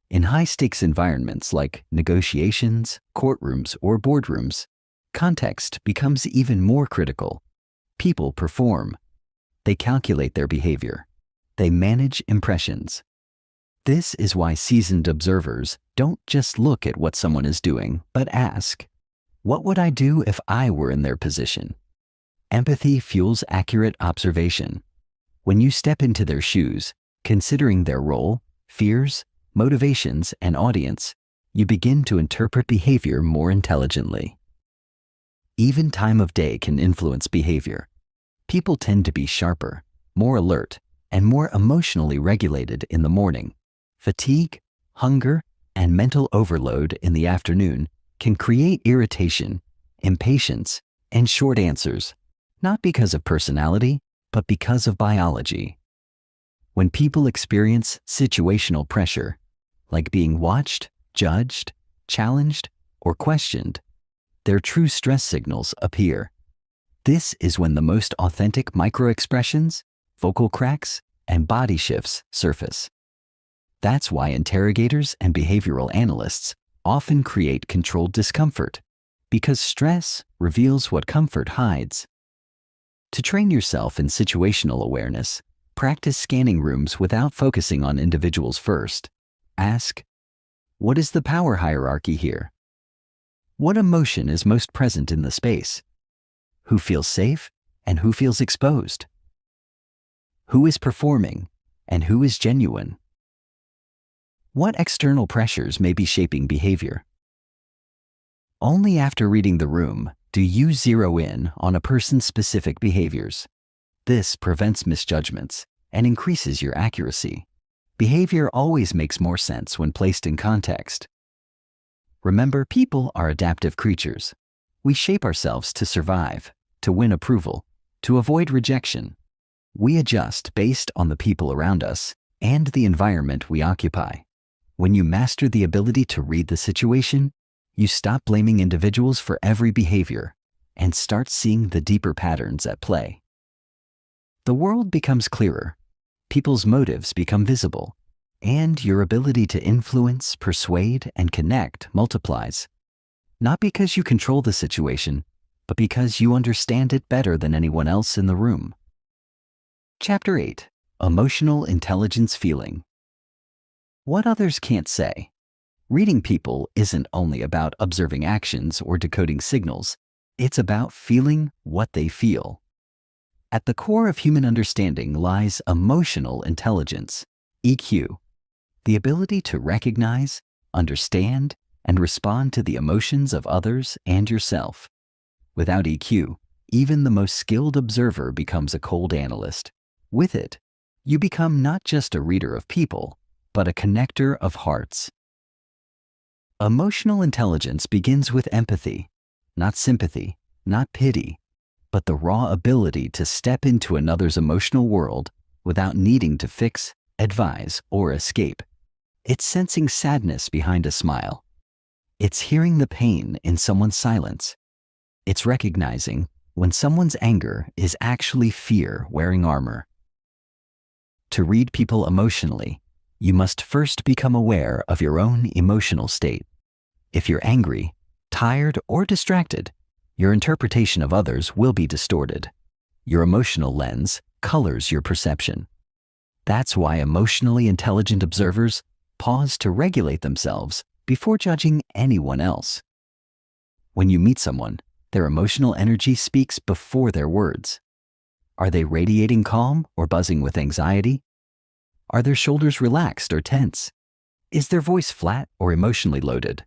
In high-stakes environments like negotiations, courtrooms, or boardrooms, context becomes even more critical. People perform. They calculate their behavior. They manage impressions. This is why seasoned observers don't just look at what someone is doing, but ask, what would I do if I were in their position? Empathy fuels accurate observation. When you step into their shoes, considering their role, fears, motivations, and audience, you begin to interpret behavior more intelligently. Even time of day can influence behavior. People tend to be sharper, more alert, and more emotionally regulated in the morning. Fatigue, hunger, and mental overload in the afternoon can create irritation, impatience, and short answers, not because of personality, but because of biology. When people experience situational pressure, like being watched, judged, challenged, or questioned, their true stress signals appear. This is when the most authentic microexpressions, vocal cracks, and body shifts surface. That's why interrogators and behavioral analysts often create controlled discomfort, because stress reveals what comfort hides. To train yourself in situational awareness, practice scanning rooms without focusing on individuals first. Ask, what is the power hierarchy here? What emotion is most present in the space? Who feels safe and who feels exposed? Who is performing and who is genuine? What external pressures may be shaping behavior? Only after reading the room do you zero in on a person's specific behaviors. This prevents misjudgments and increases your accuracy. Behavior always makes more sense when placed in context. Remember, people are adaptive creatures. We shape ourselves to survive, to win approval, to avoid rejection. We adjust based on the people around us and the environment we occupy. When you master the ability to read the situation, you stop blaming individuals for every behavior and start seeing the deeper patterns at play. The world becomes clearer, people's motives become visible, and your ability to influence, persuade, and connect multiplies. Not because you control the situation, but because you understand it better than anyone else in the room. Chapter 8. Emotional Intelligence Feeling. What others can't say. Reading people isn't only about observing actions or decoding signals. It's about feeling what they feel. At the core of human understanding lies emotional intelligence, EQ, the ability to recognize, understand, and respond to the emotions of others and yourself. Without EQ, even the most skilled observer becomes a cold analyst. With it, you become not just a reader of people, but a connector of hearts. Emotional intelligence begins with empathy, not sympathy, not pity, but the raw ability to step into another's emotional world without needing to fix, advise, or escape. It's sensing sadness behind a smile. It's hearing the pain in someone's silence. It's recognizing when someone's anger is actually fear wearing armor. To read people emotionally, you must first become aware of your own emotional state. If you're angry, tired, or distracted, your interpretation of others will be distorted. Your emotional lens colors your perception. That's why emotionally intelligent observers pause to regulate themselves before judging anyone else. When you meet someone, their emotional energy speaks before their words. Are they radiating calm or buzzing with anxiety? Are their shoulders relaxed or tense? Is their voice flat or emotionally loaded?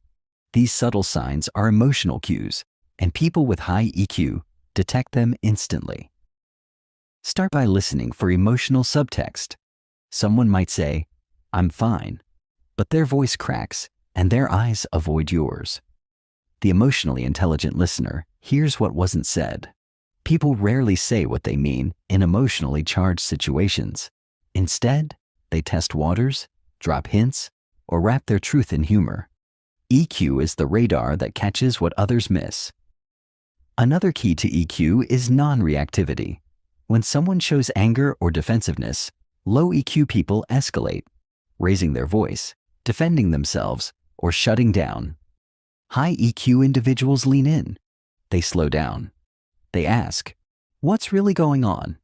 These subtle signs are emotional cues, and people with high EQ detect them instantly. Start by listening for emotional subtext. Someone might say, "I'm fine," but their voice cracks and their eyes avoid yours. The emotionally intelligent listener hears what wasn't said. People rarely say what they mean in emotionally charged situations. Instead, they test waters, drop hints, or wrap their truth in humor. EQ is the radar that catches what others miss. Another key to EQ is non-reactivity. When someone shows anger or defensiveness, low EQ people escalate, raising their voice, defending themselves, or shutting down. High EQ individuals lean in. They slow down. They ask, "What's really going on?"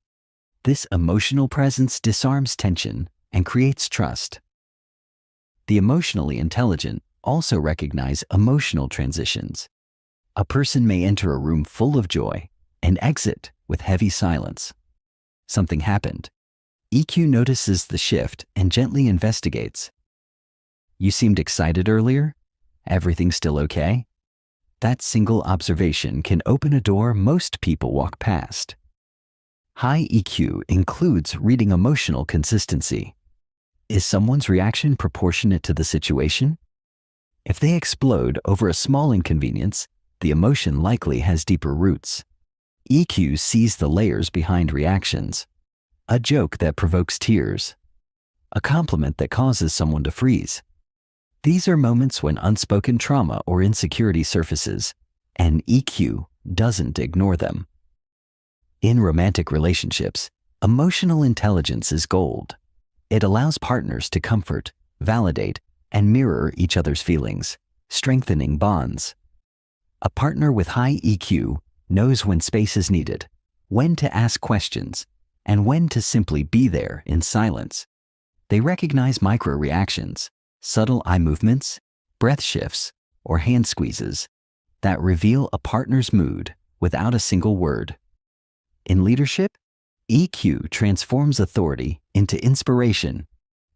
This emotional presence disarms tension and creates trust. The emotionally intelligent also recognize emotional transitions. A person may enter a room full of joy and exit with heavy silence. Something happened. EQ notices the shift and gently investigates. "You seemed excited earlier? Everything still okay?" That single observation can open a door most people walk past. High EQ includes reading emotional consistency. Is someone's reaction proportionate to the situation? If they explode over a small inconvenience, the emotion likely has deeper roots. EQ sees the layers behind reactions. A joke that provokes tears. A compliment that causes someone to freeze. These are moments when unspoken trauma or insecurity surfaces, and EQ doesn't ignore them. In romantic relationships, emotional intelligence is gold. It allows partners to comfort, validate, and mirror each other's feelings, strengthening bonds. A partner with high EQ knows when space is needed, when to ask questions, and when to simply be there in silence. They recognize micro-reactions, subtle eye movements, breath shifts, or hand squeezes that reveal a partner's mood without a single word. In leadership, EQ transforms authority into inspiration.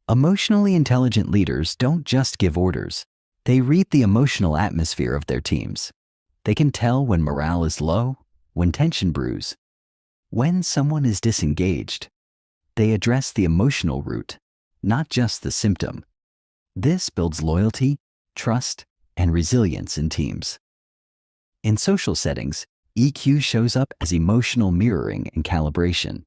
Emotionally intelligent leaders don't just give orders. They read the emotional atmosphere of their teams. They can tell when morale is low, when tension brews, when someone is disengaged. They address the emotional root, not just the symptom. This builds loyalty, trust, and resilience in teams. In social settings, EQ shows up as emotional mirroring and calibration.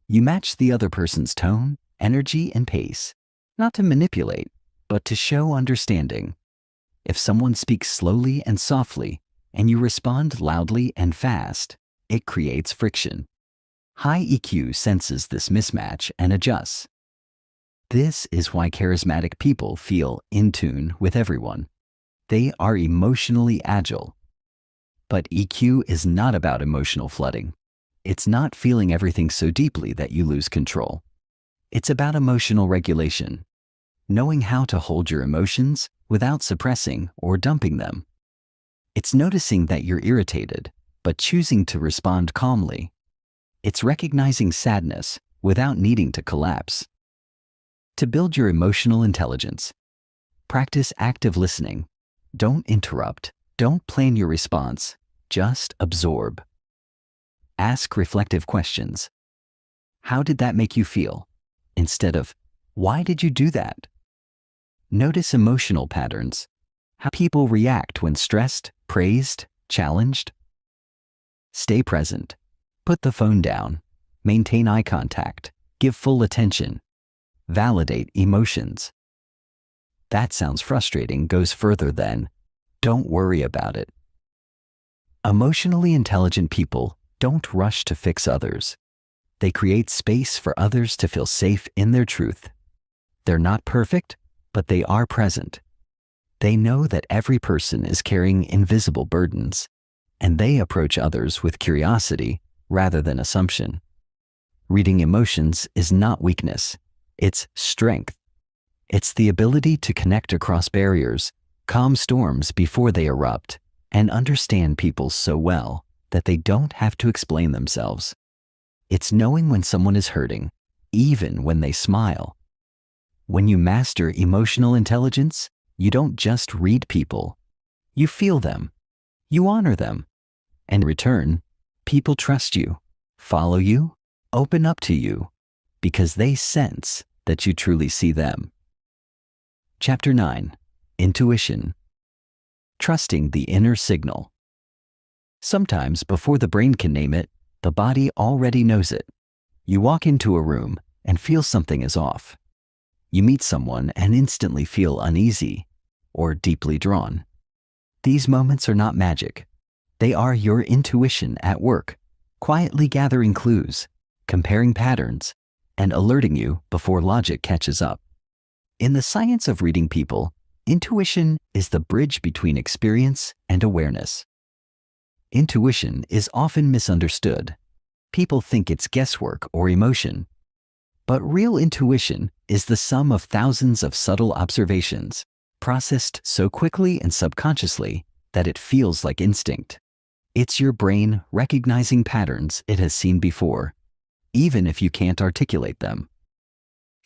You match the other person's tone, energy, and pace, not to manipulate, but to show understanding. If someone speaks slowly and softly, and you respond loudly and fast, it creates friction. High EQ senses this mismatch and adjusts. This is why charismatic people feel in tune with everyone. They are emotionally agile. But EQ is not about emotional flooding. It's not feeling everything so deeply that you lose control. It's about emotional regulation, knowing how to hold your emotions without suppressing or dumping them. It's noticing that you're irritated, but choosing to respond calmly. It's recognizing sadness without needing to collapse. To build your emotional intelligence, practice active listening. Don't interrupt. Don't plan your response. Just absorb. Ask reflective questions. How did that make you feel? Instead of, why did you do that? Notice emotional patterns. How people react when stressed, praised, challenged. Stay present. Put the phone down. Maintain eye contact. Give full attention. Validate emotions. That sounds frustrating goes further than, don't worry about it. Emotionally intelligent people don't rush to fix others. They create space for others to feel safe in their truth. They're not perfect, but they are present. They know that every person is carrying invisible burdens, and they approach others with curiosity rather than assumption. Reading emotions is not weakness, it's strength. It's the ability to connect across barriers, calm storms before they erupt, and understand people so well that they don't have to explain themselves. It's knowing when someone is hurting, even when they smile. When you master emotional intelligence, you don't just read people. You feel them. You honor them. And in return, people trust you, follow you, open up to you, because they sense that you truly see them. Chapter 9. Intuition. Trusting the inner signal. Sometimes, before the brain can name it, the body already knows it. You walk into a room and feel something is off. You meet someone and instantly feel uneasy or deeply drawn. These moments are not magic. They are your intuition at work, quietly gathering clues, comparing patterns, and alerting you before logic catches up. In the science of reading people, intuition is the bridge between experience and awareness. Intuition is often misunderstood. People think it's guesswork or emotion. But real intuition is the sum of thousands of subtle observations, processed so quickly and subconsciously that it feels like instinct. It's your brain recognizing patterns it has seen before, even if you can't articulate them.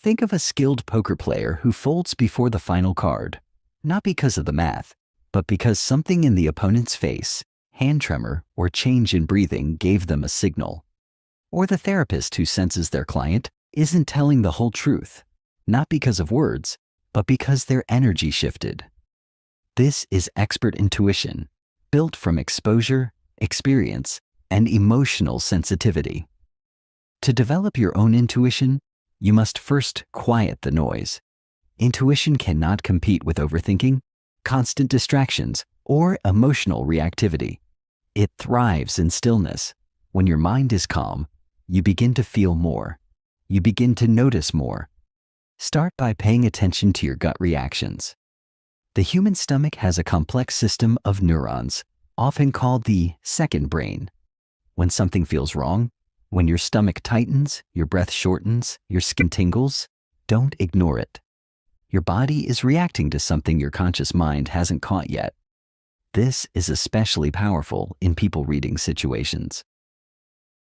Think of a skilled poker player who folds before the final card, not because of the math, but because something in the opponent's face, hand tremor, or change in breathing gave them a signal. Or the therapist who senses their client isn't telling the whole truth, not because of words, but because their energy shifted. This is expert intuition, built from exposure, experience, and emotional sensitivity. To develop your own intuition, you must first quiet the noise. Intuition cannot compete with overthinking, constant distractions, or emotional reactivity. It thrives in stillness. When your mind is calm, you begin to feel more. You begin to notice more. Start by paying attention to your gut reactions. The human stomach has a complex system of neurons, often called the second brain. When something feels wrong, when your stomach tightens, your breath shortens, your skin tingles, don't ignore it. Your body is reacting to something your conscious mind hasn't caught yet. This is especially powerful in people-reading situations.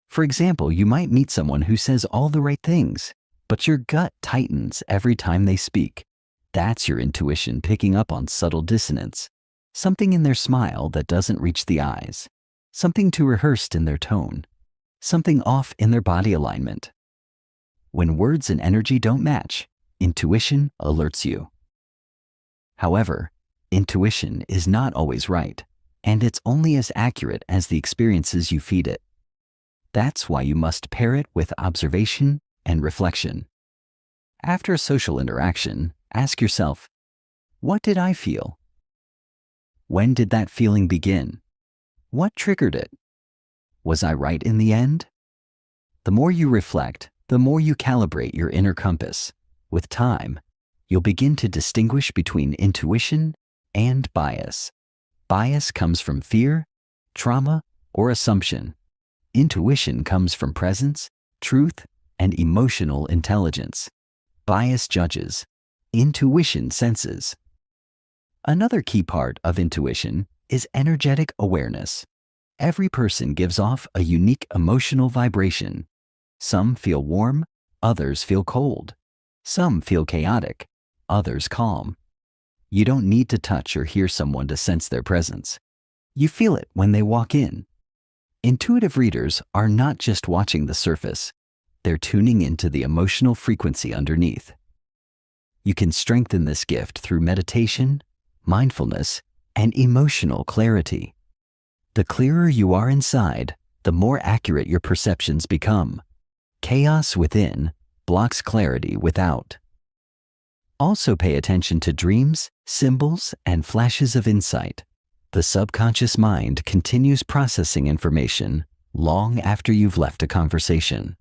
For example, you might meet someone who says all the right things, but your gut tightens every time they speak. That's your intuition picking up on subtle dissonance, something in their smile that doesn't reach the eyes, something too rehearsed in their tone, something off in their body alignment. When words and energy don't match, intuition alerts you. However, intuition is not always right, and it's only as accurate as the experiences you feed it. That's why you must pair it with observation and reflection. After a social interaction, ask yourself, what did I feel? When did that feeling begin? What triggered it? Was I right in the end? The more you reflect, the more you calibrate your inner compass. With time, you'll begin to distinguish between intuition and bias. Bias comes from fear, trauma, or assumption. Intuition comes from presence, truth, and emotional intelligence. Bias judges. Intuition senses. Another key part of intuition is energetic awareness. Every person gives off a unique emotional vibration. Some feel warm, others feel cold. Some feel chaotic, others calm. You don't need to touch or hear someone to sense their presence. You feel it when they walk in. Intuitive readers are not just watching the surface. They're tuning into the emotional frequency underneath. You can strengthen this gift through meditation, mindfulness, and emotional clarity. The clearer you are inside, the more accurate your perceptions become. Chaos within blocks clarity without. Also pay attention to dreams, symbols, and flashes of insight. The subconscious mind continues processing information long after you've left a conversation.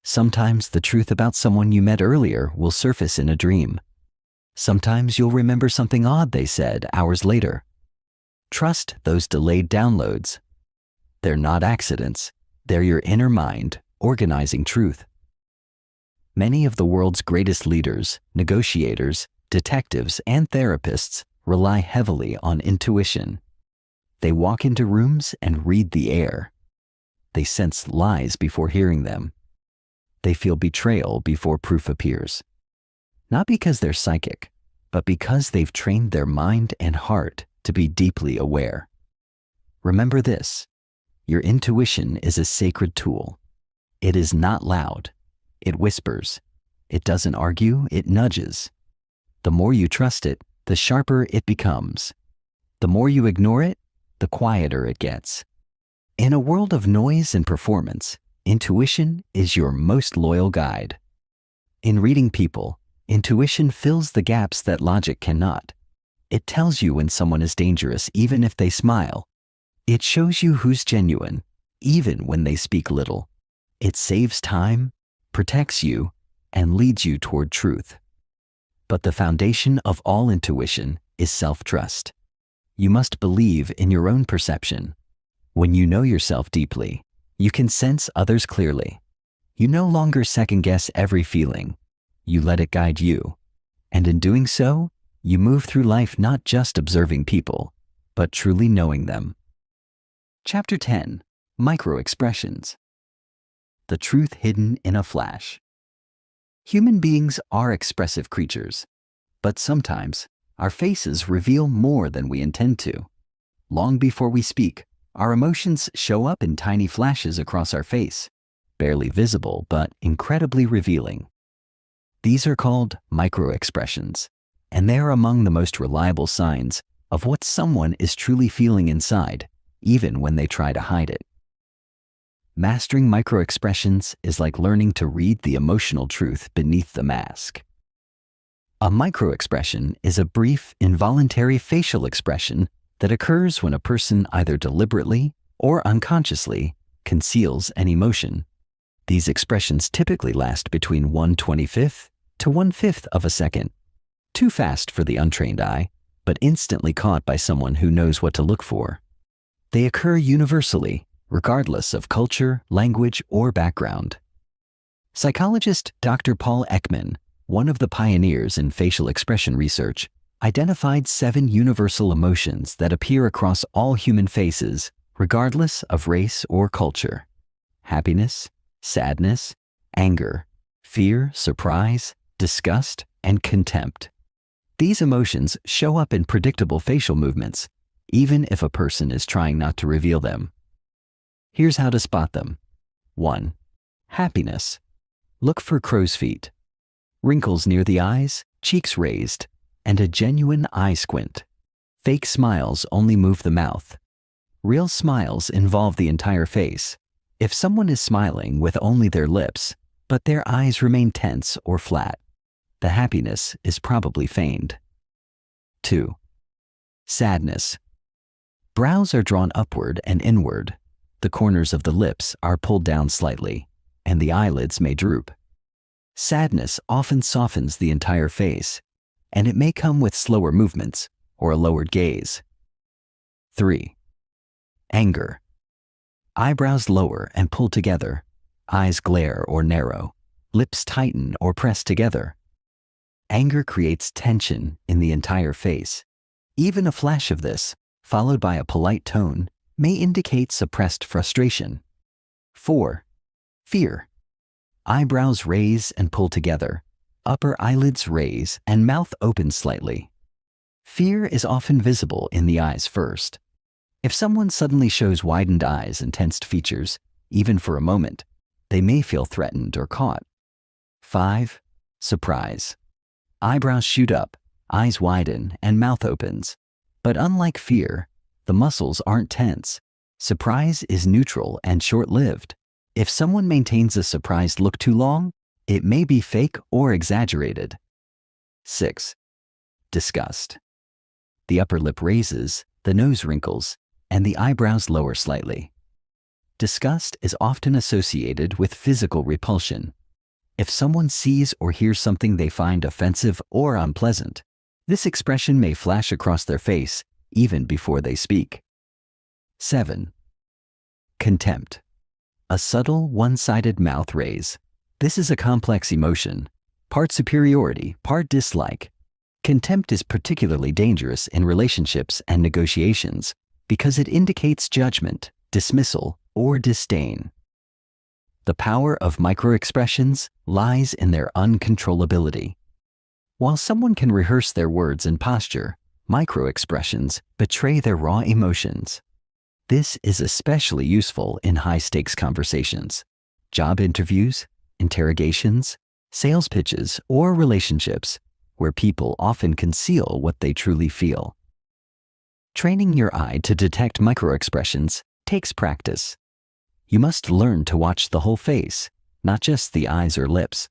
Sometimes the truth about someone you met earlier will surface in a dream. Sometimes you'll remember something odd they said hours later. Trust those delayed downloads. They're not accidents. They're your inner mind organizing truth. Many of the world's greatest leaders, negotiators, detectives, and therapists rely heavily on intuition. They walk into rooms and read the air. They sense lies before hearing them. They feel betrayal before proof appears. Not because they're psychic, but because they've trained their mind and heart to be deeply aware. Remember this: your intuition is a sacred tool. It is not loud. It whispers. It doesn't argue, it nudges. The more you trust it, the sharper it becomes. The more you ignore it, the quieter it gets. In a world of noise and performance, intuition is your most loyal guide. In reading people, intuition fills the gaps that logic cannot. It tells you when someone is dangerous even if they smile. It shows you who's genuine, even when they speak little. It saves time, protects you, and leads you toward truth. But the foundation of all intuition is self-trust. You must believe in your own perception. When you know yourself deeply, you can sense others clearly. You no longer second-guess every feeling. You let it guide you. And in doing so, you move through life not just observing people, but truly knowing them. Chapter 10. Microexpressions. The truth hidden in a flash. Human beings are expressive creatures, but sometimes our faces reveal more than we intend to. Long before we speak, our emotions show up in tiny flashes across our face, barely visible but incredibly revealing. These are called microexpressions, and they are among the most reliable signs of what someone is truly feeling inside, even when they try to hide it. Mastering microexpressions is like learning to read the emotional truth beneath the mask. A microexpression is a brief, involuntary facial expression that occurs when a person either deliberately or unconsciously conceals an emotion. These expressions typically last between 1/25th to 1/5 of a second. Too fast for the untrained eye, but instantly caught by someone who knows what to look for. They occur universally, regardless of culture, language, or background. Psychologist Dr. Paul Ekman, one of the pioneers in facial expression research, identified 7 universal emotions that appear across all human faces, regardless of race or culture: happiness, sadness, anger, fear, surprise, disgust, and contempt. These emotions show up in predictable facial movements, even if a person is trying not to reveal them. Here's how to spot them. 1. Happiness. Look for crow's feet, wrinkles near the eyes, cheeks raised, and a genuine eye squint. Fake smiles only move the mouth. Real smiles involve the entire face. If someone is smiling with only their lips, but their eyes remain tense or flat, the happiness is probably feigned. 2. Sadness. Brows are drawn upward and inward. The corners of the lips are pulled down slightly, and the eyelids may droop. Sadness often softens the entire face, and it may come with slower movements or a lowered gaze. 3. Anger. Eyebrows lower and pull together, eyes glare or narrow, lips tighten or press together. Anger creates tension in the entire face. Even a flash of this, followed by a polite tone, may indicate suppressed frustration. 4. Fear. Eyebrows raise and pull together, upper eyelids raise and mouth opens slightly. Fear is often visible in the eyes first. If someone suddenly shows widened eyes and tensed features, even for a moment, they may feel threatened or caught. 5. Surprise. Eyebrows shoot up, eyes widen, and mouth opens. But unlike fear, the muscles aren't tense. Surprise is neutral and short-lived. If someone maintains a surprised look too long, it may be fake or exaggerated. 6. Disgust. The upper lip raises, the nose wrinkles, and the eyebrows lower slightly. Disgust is often associated with physical repulsion. If someone sees or hears something they find offensive or unpleasant, this expression may flash across their face even before they speak. 7. Contempt. A subtle, one-sided mouth raise. This is a complex emotion, part superiority, part dislike. Contempt is particularly dangerous in relationships and negotiations because it indicates judgment, dismissal, or disdain. The power of microexpressions lies in their uncontrollability. While someone can rehearse their words and posture, microexpressions betray their raw emotions. This is especially useful in high-stakes conversations, job interviews, interrogations, sales pitches, or relationships where people often conceal what they truly feel. Training your eye to detect microexpressions takes practice. You must learn to watch the whole face, not just the eyes or lips.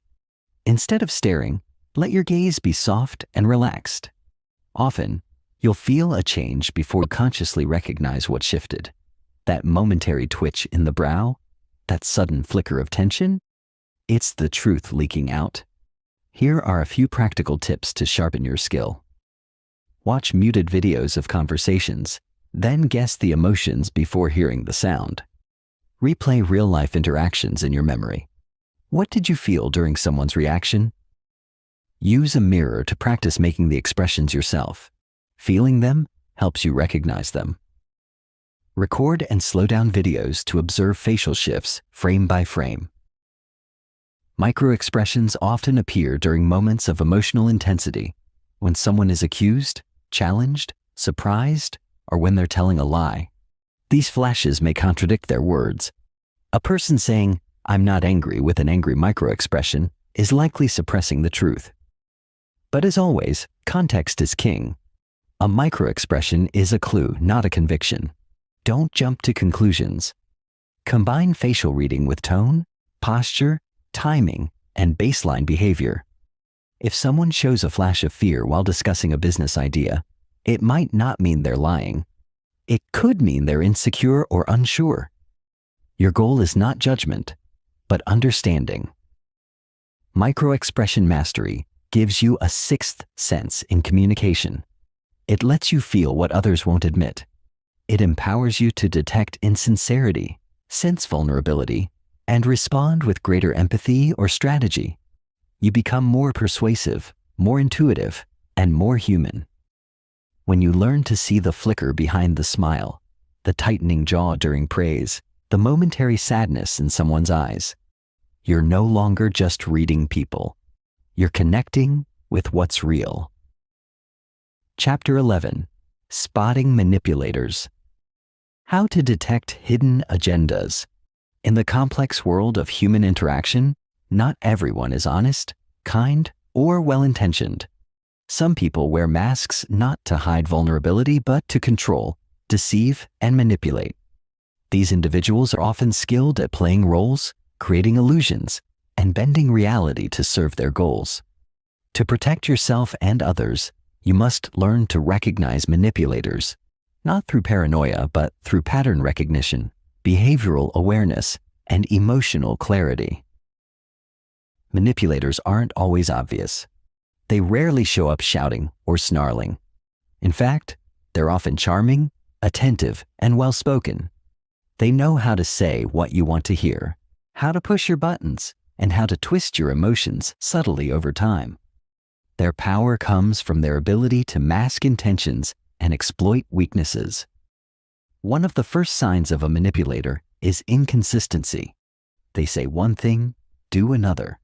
Instead of staring, let your gaze be soft and relaxed. Often, you'll feel a change before you consciously recognize what shifted. That momentary twitch in the brow, that sudden flicker of tension, it's the truth leaking out. Here are a few practical tips to sharpen your skill. Watch muted videos of conversations, then guess the emotions before hearing the sound. Replay real-life interactions in your memory. What did you feel during someone's reaction? Use a mirror to practice making the expressions yourself. Feeling them helps you recognize them. Record and slow down videos to observe facial shifts frame by frame. Microexpressions often appear during moments of emotional intensity, when someone is accused, challenged, surprised, or when they're telling a lie. These flashes may contradict their words. A person saying, "I'm not angry" with an angry microexpression is likely suppressing the truth. But as always, context is king. A microexpression is a clue, not a conviction. Don't jump to conclusions. Combine facial reading with tone, posture, timing, and baseline behavior. If someone shows a flash of fear while discussing a business idea, it might not mean they're lying. It could mean they're insecure or unsure. Your goal is not judgment, but understanding. Microexpression mastery gives you a sixth sense in communication. It lets you feel what others won't admit. It empowers you to detect insincerity, sense vulnerability, and respond with greater empathy or strategy. You become more persuasive, more intuitive, and more human. When you learn to see the flicker behind the smile, the tightening jaw during praise, the momentary sadness in someone's eyes, you're no longer just reading people. You're connecting with what's real. Chapter 11. Spotting Manipulators. How to detect hidden agendas. In the complex world of human interaction, not everyone is honest, kind, or well-intentioned. Some people wear masks not to hide vulnerability but to control, deceive, and manipulate. These individuals are often skilled at playing roles, creating illusions, and bending reality to serve their goals. To protect yourself and others, you must learn to recognize manipulators, not through paranoia but through pattern recognition, behavioral awareness, and emotional clarity. Manipulators aren't always obvious. They rarely show up shouting or snarling. In fact, they're often charming, attentive, and well-spoken. They know how to say what you want to hear, how to push your buttons, and how to twist your emotions subtly over time. Their power comes from their ability to mask intentions and exploit weaknesses. One of the first signs of a manipulator is inconsistency. They say one thing, do another.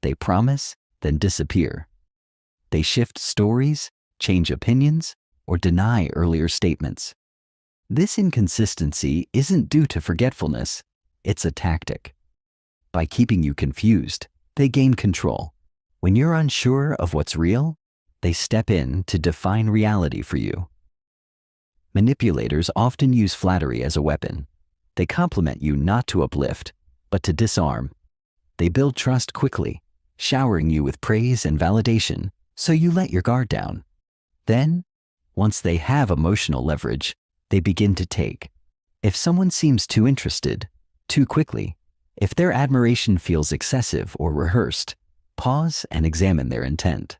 They promise, then disappear. They shift stories, change opinions, or deny earlier statements. This inconsistency isn't due to forgetfulness, it's a tactic. By keeping you confused, they gain control. When you're unsure of what's real, they step in to define reality for you. Manipulators often use flattery as a weapon. They compliment you not to uplift, but to disarm. They build trust quickly, showering you with praise and validation, so you let your guard down. Then, once they have emotional leverage, they begin to take. If someone seems too interested, too quickly, if their admiration feels excessive or rehearsed, pause and examine their intent.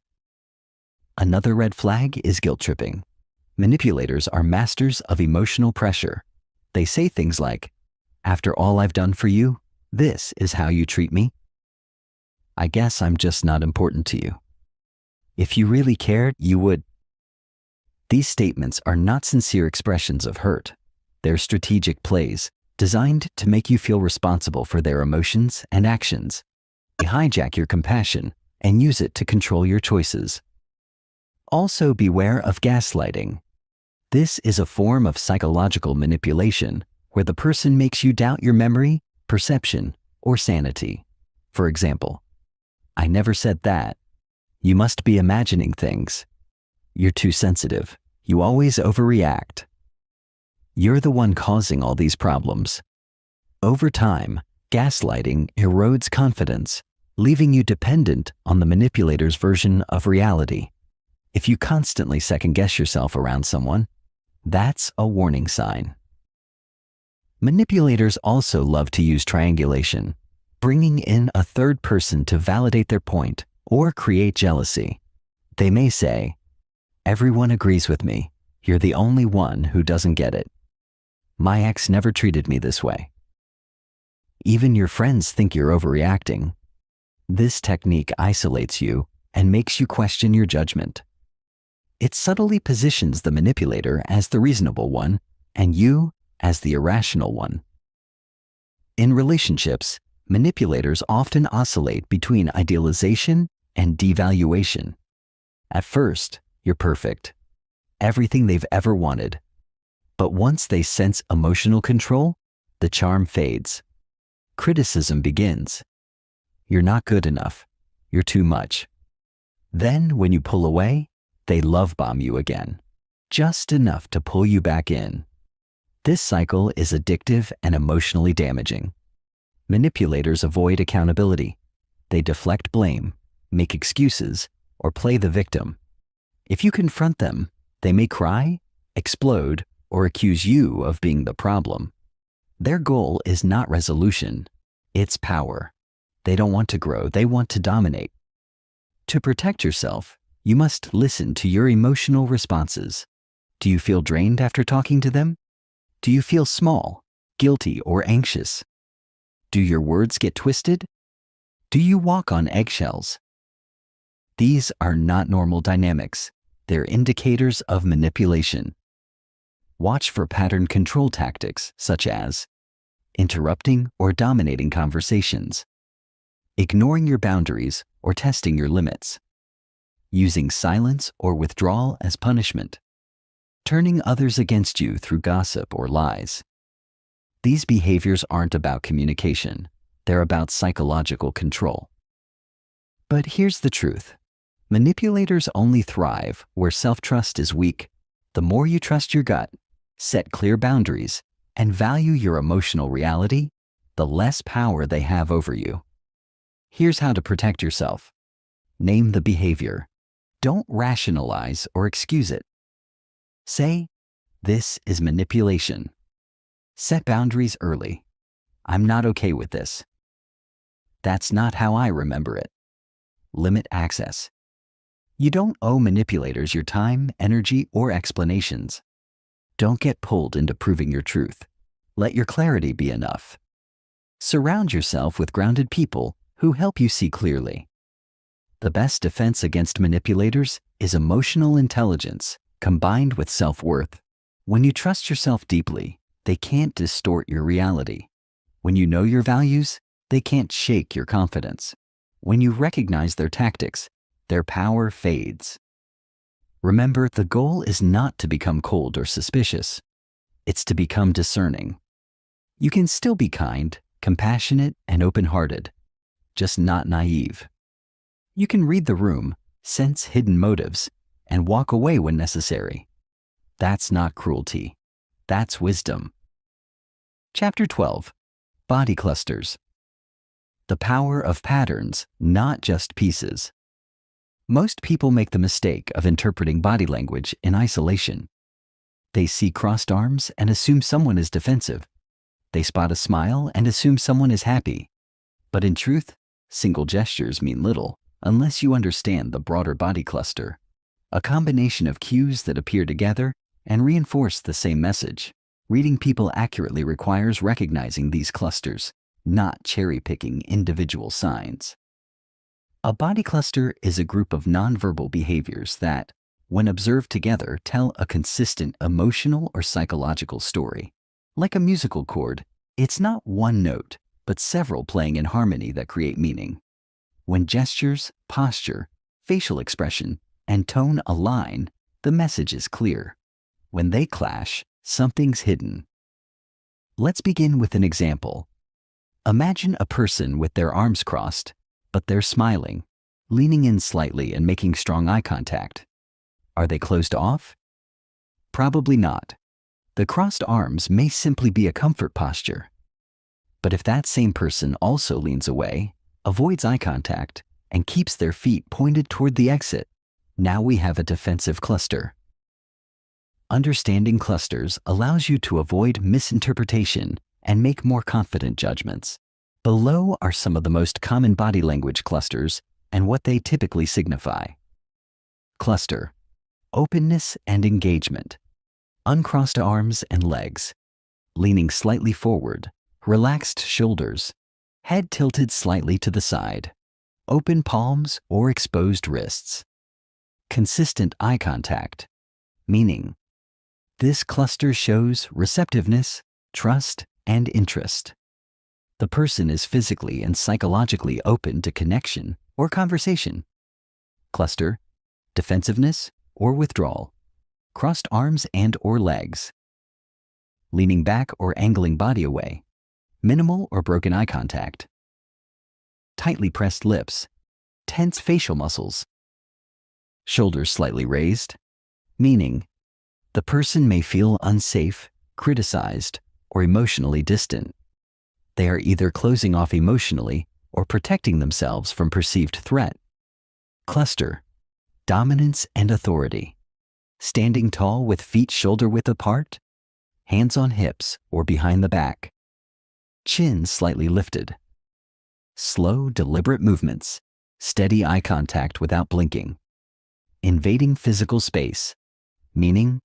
Another red flag is guilt tripping. Manipulators are masters of emotional pressure. They say things like, "After all I've done for you, this is how you treat me? I guess I'm just not important to you. If you really cared, you would." These statements are not sincere expressions of hurt. They're strategic plays designed to make you feel responsible for their emotions and actions. They hijack your compassion and use it to control your choices. Also beware of gaslighting. This is a form of psychological manipulation where the person makes you doubt your memory, perception, or sanity. For example, "I never said that. You must be imagining things. You're too sensitive. You always overreact." You're the one causing all these problems. Over time, gaslighting erodes confidence, leaving you dependent on the manipulator's version of reality. If you constantly second-guess yourself around someone, that's a warning sign. Manipulators also love to use triangulation, bringing in a third person to validate their point or create jealousy. They may say, "Everyone agrees with me. You're the only one who doesn't get it. My ex never treated me this way." Even your friends think you're overreacting. This technique isolates you and makes you question your judgment. It subtly positions the manipulator as the reasonable one and you as the irrational one. In relationships, manipulators often oscillate between idealization and devaluation. At first, you're perfect, everything they've ever wanted. But once they sense emotional control, the charm fades. Criticism begins. You're not good enough. You're too much. Then, when you pull away, they love bomb you again, just enough to pull you back in. This cycle is addictive and emotionally damaging. Manipulators avoid accountability. They deflect blame, make excuses, or play the victim. If you confront them, they may cry, explode, or accuse you of being the problem. Their goal is not resolution, it's power. They don't want to grow, they want to dominate. To protect yourself, you must listen to your emotional responses. Do you feel drained after talking to them? Do you feel small, guilty, or anxious? Do your words get twisted? Do you walk on eggshells? These are not normal dynamics. They're indicators of manipulation. Watch for pattern control tactics such as interrupting or dominating conversations, ignoring your boundaries or testing your limits, using silence or withdrawal as punishment, turning others against you through gossip or lies. These behaviors aren't about communication. They're about psychological control. But here's the truth. Manipulators only thrive where self-trust is weak. The more you trust your gut, set clear boundaries, and value your emotional reality, the less power they have over you. Here's how to protect yourself. Name the behavior. Don't rationalize or excuse it. Say, "This is manipulation." Set boundaries early. "I'm not okay with this." "That's not how I remember it." Limit access. You don't owe manipulators your time, energy, or explanations. Don't get pulled into proving your truth. Let your clarity be enough. Surround yourself with grounded people who help you see clearly. The best defense against manipulators is emotional intelligence combined with self-worth. When you trust yourself deeply, they can't distort your reality. When you know your values, they can't shake your confidence. When you recognize their tactics, their power fades. Remember, the goal is not to become cold or suspicious. It's to become discerning. You can still be kind, compassionate, and open-hearted, just not naive. You can read the room, sense hidden motives, and walk away when necessary. That's not cruelty. That's wisdom. Chapter 12. Body clusters. The power of patterns, not just pieces. Most people make the mistake of interpreting body language in isolation. They see crossed arms and assume someone is defensive. They spot a smile and assume someone is happy. But in truth, single gestures mean little unless you understand the broader body cluster, a combination of cues that appear together and reinforce the same message. Reading people accurately requires recognizing these clusters, not cherry-picking individual signs. A body cluster is a group of nonverbal behaviors that, when observed together, tell a consistent emotional or psychological story. Like a musical chord, it's not one note, but several playing in harmony that create meaning. When gestures, posture, facial expression, and tone align, the message is clear. When they clash, something's hidden. Let's begin with an example. Imagine a person with their arms crossed, but they're smiling, leaning in slightly and making strong eye contact. Are they closed off? Probably not. The crossed arms may simply be a comfort posture. But if that same person also leans away, avoids eye contact, and keeps their feet pointed toward the exit, now we have a defensive cluster. Understanding clusters allows you to avoid misinterpretation and make more confident judgments. Below are some of the most common body language clusters and what they typically signify. Cluster: openness and engagement, uncrossed arms and legs, leaning slightly forward, relaxed shoulders, head tilted slightly to the side, open palms or exposed wrists. Consistent eye contact, meaning this cluster shows receptiveness, trust, and interest. The person is physically and psychologically open to connection or conversation. Cluster: defensiveness or withdrawal, crossed arms and or legs, leaning back or angling body away, minimal or broken eye contact, tightly pressed lips, tense facial muscles, shoulders slightly raised, meaning the person may feel unsafe, criticized, or emotionally distant. They are either closing off emotionally or protecting themselves from perceived threat. Cluster: dominance and authority, standing tall with feet shoulder-width apart, hands on hips or behind the back, chin slightly lifted. Slow, deliberate movements, steady eye contact without blinking. Invading physical space, meaning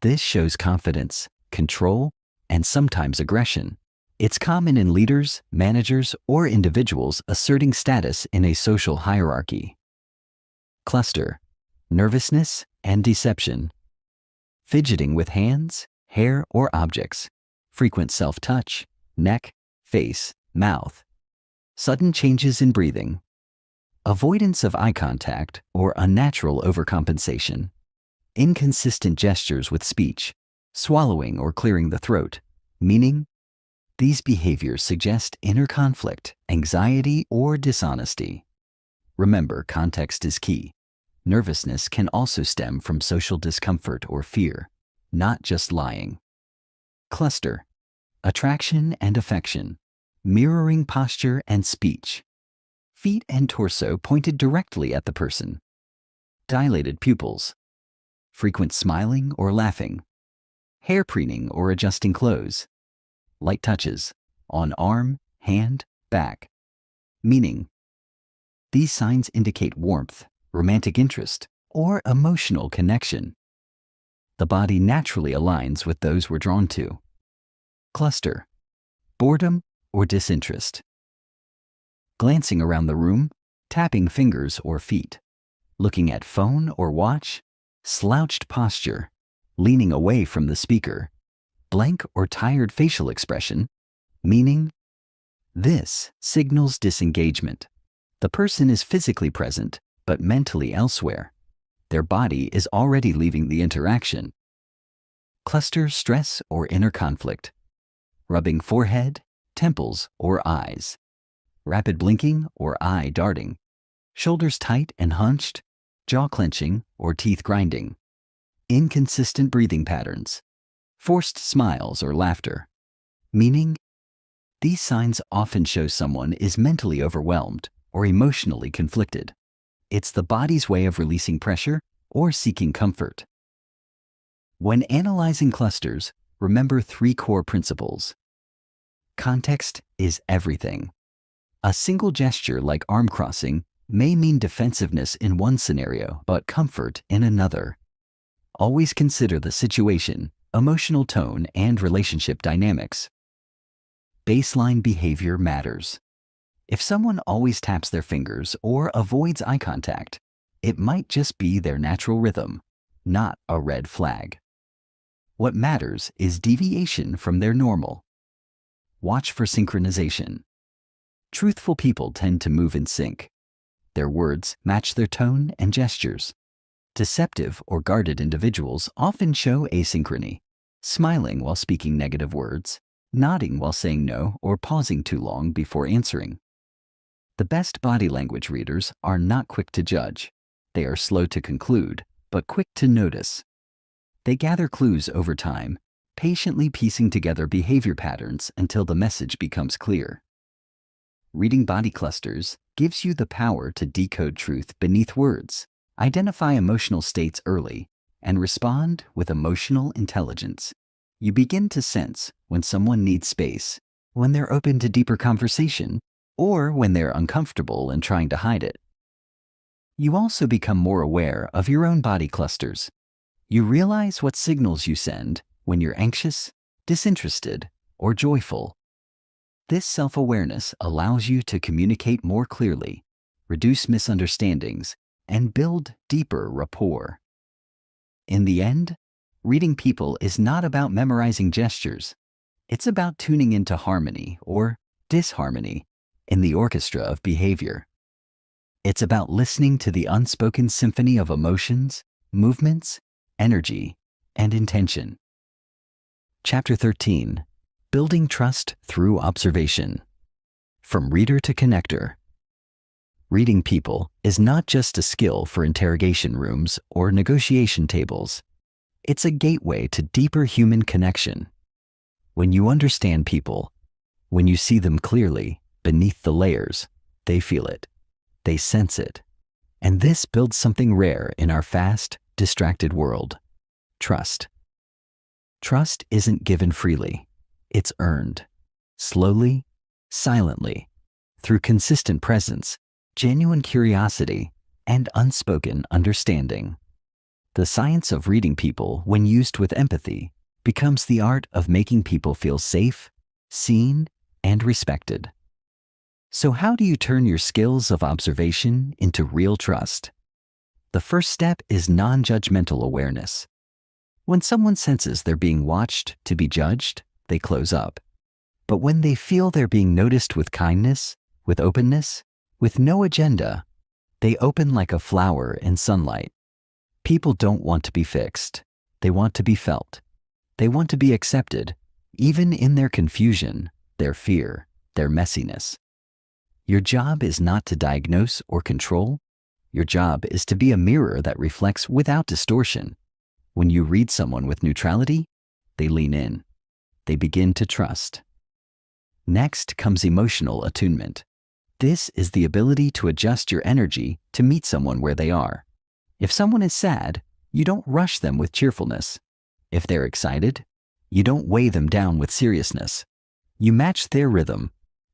this shows confidence, control, and sometimes aggression. It's common in leaders, managers, or individuals asserting status in a social hierarchy. Cluster, nervousness and deception. Fidgeting with hands, hair, or objects. Frequent self-touch, neck, face, mouth. Sudden changes in breathing. Avoidance of eye contact or unnatural overcompensation. Inconsistent gestures with speech, swallowing or clearing the throat, meaning these behaviors suggest inner conflict, anxiety, or dishonesty. Remember, context is key. Nervousness can also stem from social discomfort or fear, not just lying. Cluster, attraction and affection, mirroring posture and speech. Feet and torso pointed directly at the person. Dilated pupils. Frequent smiling or laughing. Hair preening or adjusting clothes. Light touches on arm, hand, back. Meaning, these signs indicate warmth, romantic interest, or emotional connection. The body naturally aligns with those we're drawn to. Cluster, boredom or disinterest. Glancing around the room, tapping fingers or feet. Looking at phone or watch, slouched posture, leaning away from the speaker. Blank or tired facial expression, meaning this signals disengagement. The person is physically present, but mentally elsewhere. Their body is already leaving the interaction. Cluster stress or inner conflict. Rubbing forehead, temples, or eyes. Rapid blinking or eye darting. Shoulders tight and hunched, jaw clenching or teeth grinding. Inconsistent breathing patterns. Forced smiles or laughter, meaning these signs often show someone is mentally overwhelmed or emotionally conflicted. It's the body's way of releasing pressure or seeking comfort. When analyzing clusters, remember 3 core principles. Context is everything. A single gesture like arm crossing may mean defensiveness in one scenario, but comfort in another. Always consider the situation, emotional tone, and relationship dynamics. Baseline behavior matters. If someone always taps their fingers or avoids eye contact, it might just be their natural rhythm, not a red flag. What matters is deviation from their normal. Watch for synchronization. Truthful people tend to move in sync. Their words match their tone and gestures. Deceptive or guarded individuals often show asynchrony, smiling while speaking negative words, nodding while saying no, or pausing too long before answering. The best body language readers are not quick to judge. They are slow to conclude, but quick to notice. They gather clues over time, patiently piecing together behavior patterns until the message becomes clear. Reading body clusters gives you the power to decode truth beneath words, identify emotional states early, and respond with emotional intelligence. You begin to sense when someone needs space, when they're open to deeper conversation, or when they're uncomfortable and trying to hide it. You also become more aware of your own body clusters. You realize what signals you send when you're anxious, disinterested, or joyful. This self-awareness allows you to communicate more clearly, reduce misunderstandings, and build deeper rapport. In the end, reading people is not about memorizing gestures. It's about tuning into harmony or disharmony in the orchestra of behavior. It's about listening to the unspoken symphony of emotions, movements, energy, and intention. Chapter 13. Building Trust Through Observation. From Reader to Connector. Reading people is not just a skill for interrogation rooms or negotiation tables. It's a gateway to deeper human connection. When you understand people, when you see them clearly beneath the layers, they feel it, they sense it. And this builds something rare in our fast, distracted world: trust. Trust isn't given freely. It's earned. Slowly, silently, through consistent presence, genuine curiosity, and unspoken understanding. The science of reading people, when used with empathy, becomes the art of making people feel safe, seen, and respected. So how do you turn your skills of observation into real trust? The first step is non-judgmental awareness. When someone senses they're being watched to be judged, they close up. But when they feel they're being noticed with kindness, with openness, with no agenda, they open like a flower in sunlight. People don't want to be fixed. They want to be felt. They want to be accepted, even in their confusion, their fear, their messiness. Your job is not to diagnose or control. Your job is to be a mirror that reflects without distortion. When you read someone with neutrality, they lean in. They begin to trust. Next comes emotional attunement. This is the ability to adjust your energy to meet someone where they are. If someone is sad, you don't rush them with cheerfulness. If they're excited, you don't weigh them down with seriousness. You match their rhythm,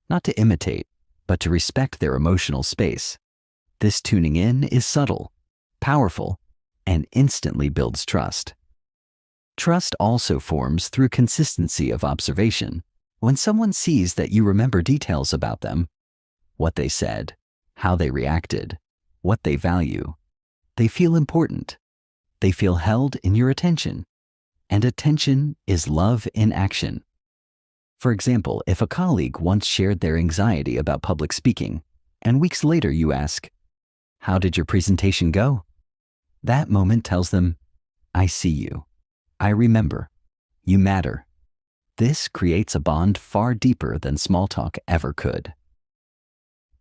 not to imitate, but to respect their emotional space. This tuning in is subtle, powerful, and instantly builds trust. Trust also forms through consistency of observation. When someone sees that you remember details about them, what they said, how they reacted, what they value, they feel important. They feel held in your attention. And attention is love in action. For example, if a colleague once shared their anxiety about public speaking, and weeks later you ask, "How did your presentation go?" That moment tells them, "I see you. I remember. You matter." This creates a bond far deeper than small talk ever could.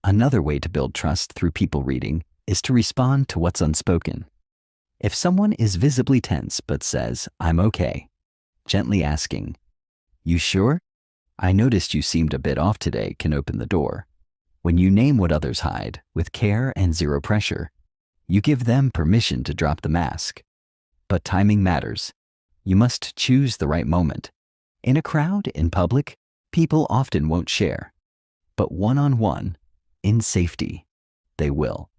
Another way to build trust through people reading is to respond to what's unspoken. If someone is visibly tense but says, "I'm okay," gently asking, "You sure? I noticed you seemed a bit off today," can open the door. When you name what others hide, with care and zero pressure, you give them permission to drop the mask. But timing matters. You must choose the right moment. In a crowd, in public, people often won't share. But one-on-one, in safety, they will.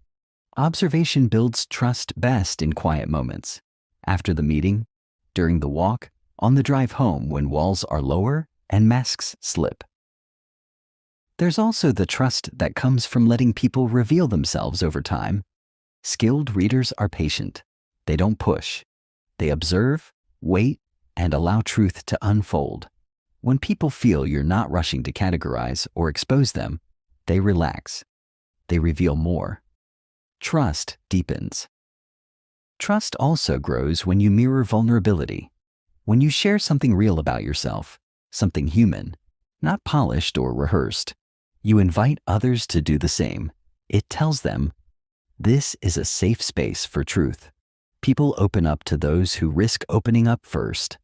Observation builds trust best in quiet moments. After the meeting, during the walk, on the drive home when walls are lower and masks slip. There's also the trust that comes from letting people reveal themselves over time. Skilled readers are patient. They don't push. They observe, wait, and allow truth to unfold. When people feel you're not rushing to categorize or expose them, they relax. They reveal more. Trust deepens. Trust also grows when you mirror vulnerability. When you share something real about yourself, something human, not polished or rehearsed, you invite others to do the same. It tells them, this is a safe space for truth. People open up to those who risk opening up first.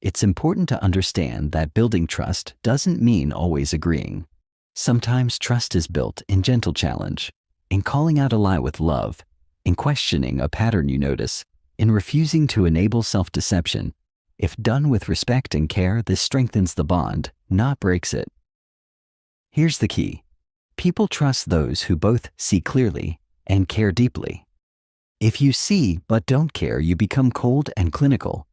It's important to understand that building trust doesn't mean always agreeing. Sometimes trust is built in gentle challenge, in calling out a lie with love, in questioning a pattern you notice, in refusing to enable self-deception. If done with respect and care, this strengthens the bond, not breaks it. Here's the key. People trust those who both see clearly and care deeply. If you see but don't care, you become cold and clinical.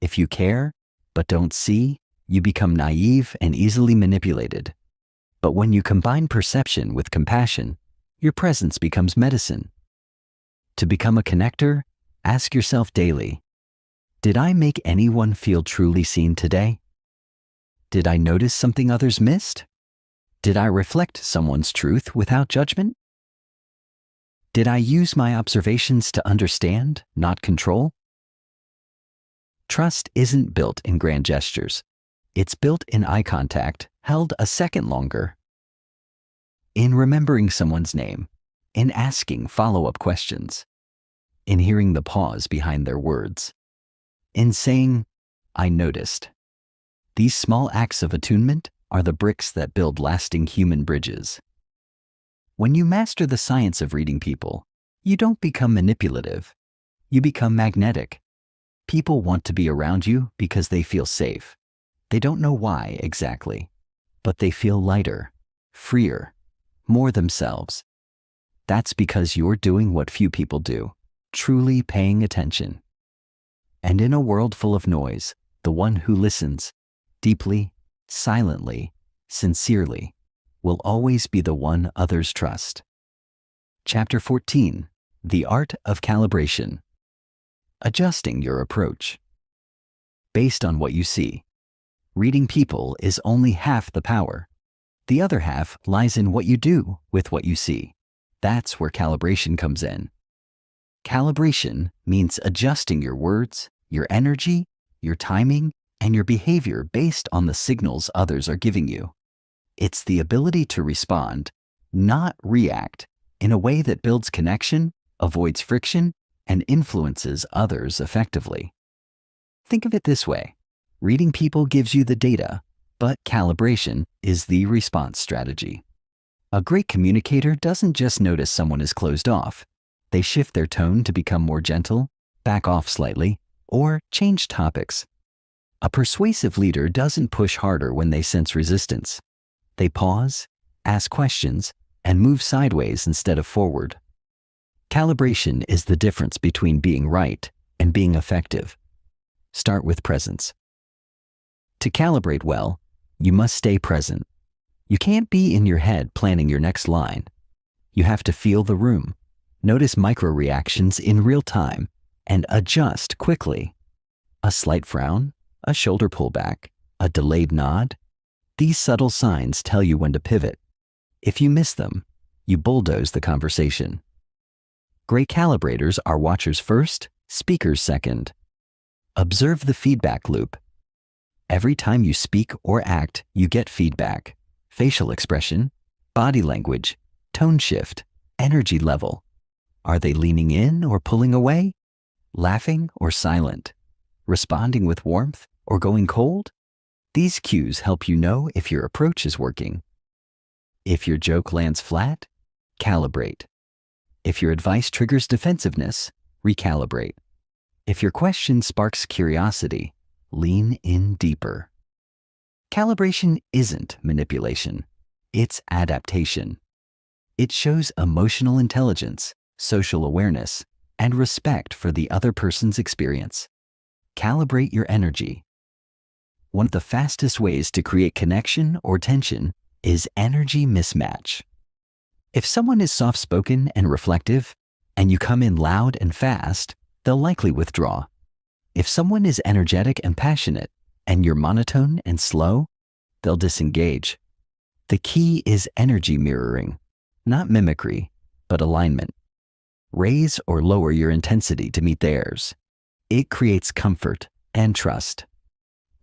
If you care but don't see, you become naive and easily manipulated. But when you combine perception with compassion, your presence becomes medicine. To become a connector, ask yourself daily, did I make anyone feel truly seen today? Did I notice something others missed? Did I reflect someone's truth without judgment? Did I use my observations to understand, not control? Trust isn't built in grand gestures. It's built in eye contact, held a second longer. In remembering someone's name, in asking follow-up questions, in hearing the pause behind their words, in saying, "I noticed." These small acts of attunement are the bricks that build lasting human bridges. When you master the science of reading people, you don't become manipulative. You become magnetic. People want to be around you because they feel safe. They don't know why exactly, but they feel lighter, freer, more themselves. That's because you're doing what few people do, truly paying attention. And in a world full of noise, the one who listens, deeply, silently, sincerely, will always be the one others trust. Chapter 14. The Art of Calibration. Adjusting your approach. Based on what you see, reading people is only half the power. The other half lies in what you do with what you see. That's where calibration comes in. Calibration means adjusting your words, your energy, your timing, and your behavior based on the signals others are giving you. It's the ability to respond, not react, in a way that builds connection, avoids friction, and influences others effectively. Think of it this way. Reading people gives you the data, but calibration is the response strategy. A great communicator doesn't just notice someone is closed off. They shift their tone to become more gentle, back off slightly, or change topics. A persuasive leader doesn't push harder when they sense resistance. They pause, ask questions, and move sideways instead of forward. Calibration is the difference between being right and being effective. Start with presence. To calibrate well, you must stay present. You can't be in your head planning your next line. You have to feel the room, notice micro-reactions in real time, and adjust quickly. A slight frown, a shoulder pullback, a delayed nod. These subtle signs tell you when to pivot. If you miss them, you bulldoze the conversation. Great calibrators are watchers first, speakers second. Observe the feedback loop. Every time you speak or act, you get feedback. Facial expression, body language, tone shift, energy level. Are they leaning in or pulling away? Laughing or silent? Responding with warmth or going cold? These cues help you know if your approach is working. If your joke lands flat, calibrate. If your advice triggers defensiveness, recalibrate. If your question sparks curiosity, lean in deeper. Calibration isn't manipulation. It's adaptation. It shows emotional intelligence, social awareness, and respect for the other person's experience. Calibrate your energy. One of the fastest ways to create connection or tension is energy mismatch. If someone is soft-spoken and reflective, and you come in loud and fast, they'll likely withdraw. If someone is energetic and passionate, and you're monotone and slow, they'll disengage. The key is energy mirroring, not mimicry, but alignment. Raise or lower your intensity to meet theirs. It creates comfort and trust.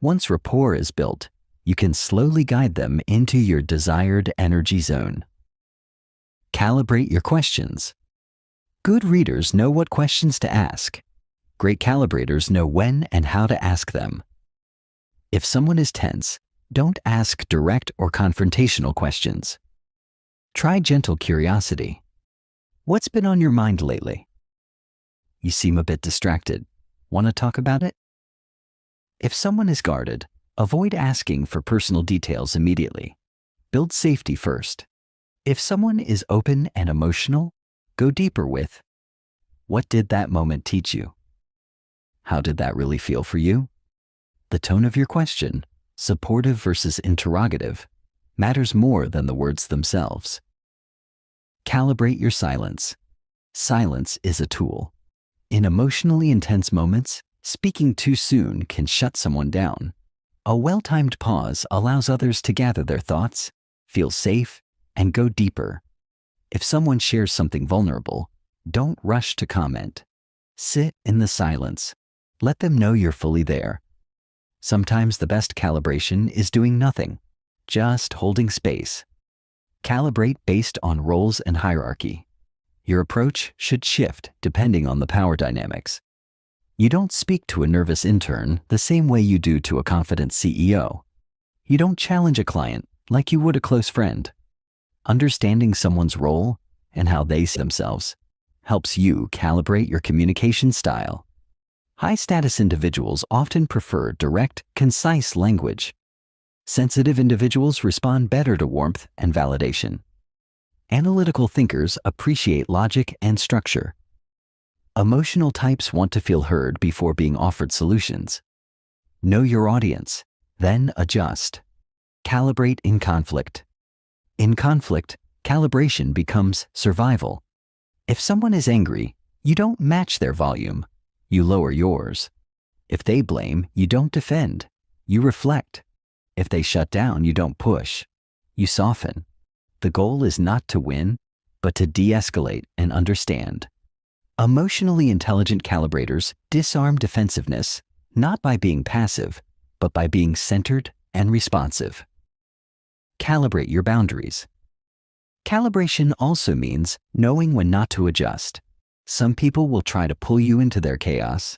Once rapport is built, you can slowly guide them into your desired energy zone. Calibrate your questions. Good readers know what questions to ask. Great calibrators know when and how to ask them. If someone is tense, don't ask direct or confrontational questions. Try gentle curiosity. What's been on your mind lately? You seem a bit distracted. Want to talk about it? If someone is guarded, avoid asking for personal details immediately. Build safety first. If someone is open and emotional, go deeper with, what did that moment teach you? How did that really feel for you? The tone of your question, supportive versus interrogative, matters more than the words themselves. Calibrate your silence. Silence is a tool. In emotionally intense moments, speaking too soon can shut someone down. A well-timed pause allows others to gather their thoughts, feel safe, and go deeper. If someone shares something vulnerable, don't rush to comment. Sit in the silence. Let them know you're fully there. Sometimes the best calibration is doing nothing, just holding space. Calibrate based on roles and hierarchy. Your approach should shift depending on the power dynamics. You don't speak to a nervous intern the same way you do to a confident CEO. You don't challenge a client like you would a close friend. Understanding someone's role and how they see themselves helps you calibrate your communication style. High-status individuals often prefer direct, concise language. Sensitive individuals respond better to warmth and validation. Analytical thinkers appreciate logic and structure. Emotional types want to feel heard before being offered solutions. Know your audience, then adjust. Calibrate in conflict. In conflict, calibration becomes survival. If someone is angry, you don't match their volume, you lower yours. If they blame, you don't defend, you reflect. If they shut down, you don't push, you soften. The goal is not to win, but to de-escalate and understand. Emotionally intelligent calibrators disarm defensiveness, not by being passive, but by being centered and responsive. Calibrate your boundaries. Calibration also means knowing when not to adjust. Some people will try to pull you into their chaos,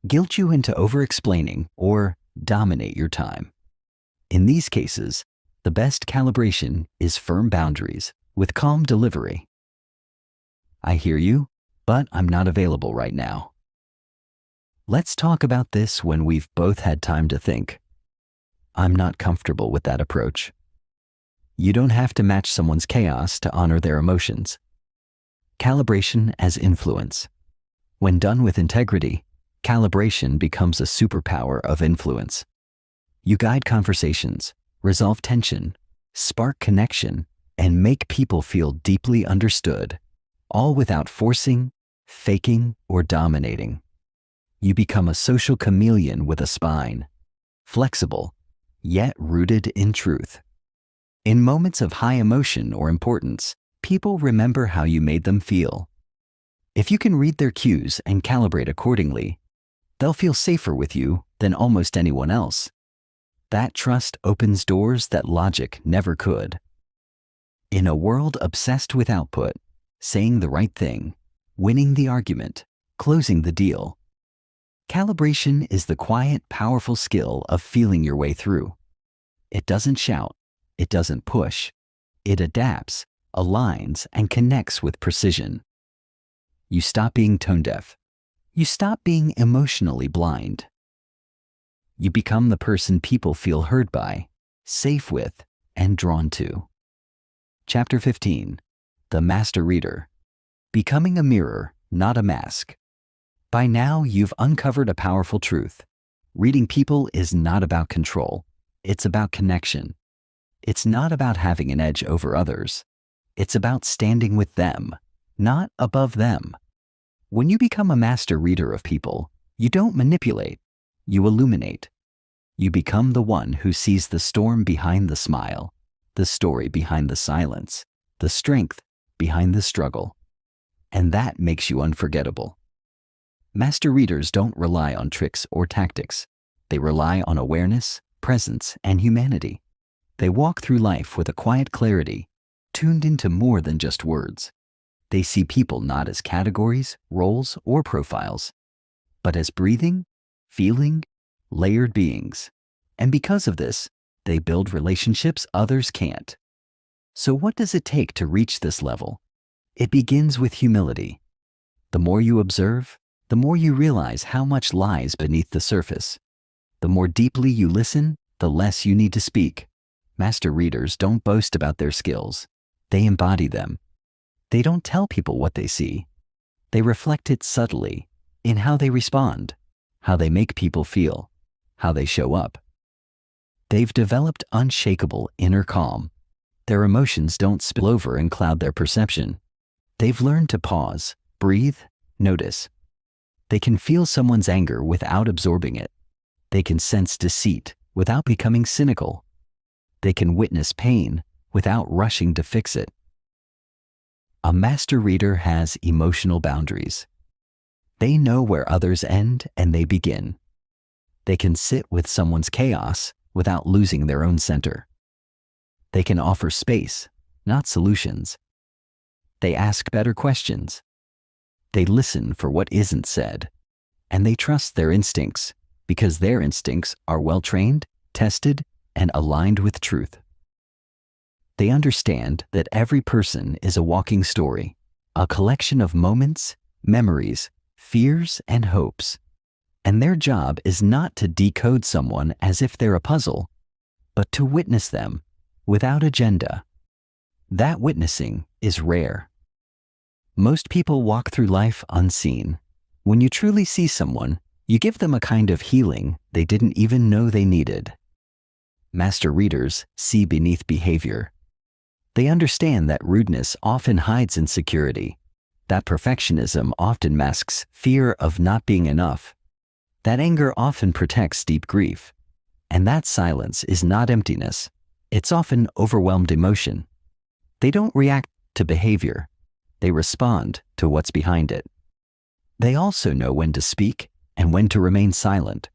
guilt you into over-explaining, or dominate your time. In these cases, the best calibration is firm boundaries with calm delivery. I hear you, but I'm not available right now. Let's talk about this when we've both had time to think. I'm not comfortable with that approach. You don't have to match someone's chaos to honor their emotions. Calibration as influence. When done with integrity, calibration becomes a superpower of influence. You guide conversations, resolve tension, spark connection, and make people feel deeply understood, all without forcing, faking, or dominating. You become a social chameleon with a spine, flexible, yet rooted in truth. In moments of high emotion or importance, people remember how you made them feel. If you can read their cues and calibrate accordingly, they'll feel safer with you than almost anyone else. That trust opens doors that logic never could. In a world obsessed with output, saying the right thing, winning the argument, closing the deal, calibration is the quiet, powerful skill of feeling your way through. It doesn't shout, it doesn't push, it adapts, aligns, and connects with precision. You stop being tone deaf. You stop being emotionally blind. You become the person people feel heard by, safe with, and drawn to. Chapter 15. The Master Reader. Becoming a mirror, not a mask. By now, you've uncovered a powerful truth. Reading people is not about control. It's about connection. It's not about having an edge over others. It's about standing with them, not above them. When you become a master reader of people, you don't manipulate, you illuminate. You become the one who sees the storm behind the smile, the story behind the silence, the strength behind the struggle. And that makes you unforgettable. Master readers don't rely on tricks or tactics. They rely on awareness, presence, and humanity. They walk through life with a quiet clarity, tuned into more than just words. They see people not as categories, roles, or profiles, but as breathing, feeling, layered beings. And because of this, they build relationships others can't. So what does it take to reach this level? It begins with humility. The more you observe, the more you realize how much lies beneath the surface. The more deeply you listen, the less you need to speak. Master readers don't boast about their skills. They embody them. They don't tell people what they see. They reflect it subtly in how they respond, how they make people feel, how they show up. They've developed unshakable inner calm. Their emotions don't spill over and cloud their perception. They've learned to pause, breathe, notice. They can feel someone's anger without absorbing it. They can sense deceit without becoming cynical. They can witness pain without rushing to fix it. A master reader has emotional boundaries. They know where others end and they begin. They can sit with someone's chaos without losing their own center. They can offer space, not solutions. They ask better questions. They listen for what isn't said. And they trust their instincts because their instincts are well-trained, tested, and aligned with truth. They understand that every person is a walking story, a collection of moments, memories, fears, and hopes. And their job is not to decode someone as if they're a puzzle, but to witness them without agenda. That witnessing is rare. Most people walk through life unseen. When you truly see someone, you give them a kind of healing they didn't even know they needed. Master readers see beneath behavior. They understand that rudeness often hides insecurity, that perfectionism often masks fear of not being enough, that anger often protects deep grief, and that silence is not emptiness. It's often overwhelmed emotion. They don't react to behavior. They respond to what's behind it. They also know when to speak and when to remain silent.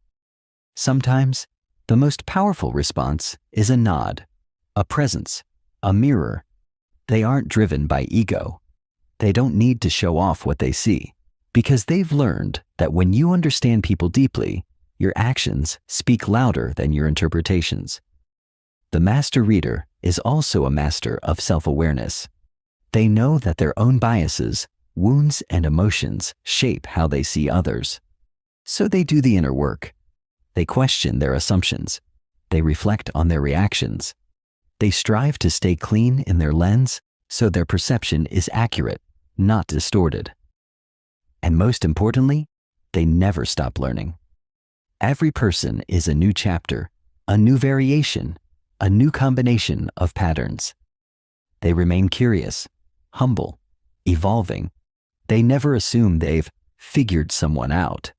Sometimes, the most powerful response is a nod, a presence, a mirror. They aren't driven by ego. They don't need to show off what they see, because they've learned that when you understand people deeply, your actions speak louder than your interpretations. The master reader is also a master of self-awareness. They know that their own biases, wounds, and emotions shape how they see others. So they do the inner work. They question their assumptions. They reflect on their reactions. They strive to stay clean in their lens so their perception is accurate, not distorted. And most importantly, they never stop learning. Every person is a new chapter, a new variation, a new combination of patterns. They remain curious, humble, evolving. They never assume they've figured someone out,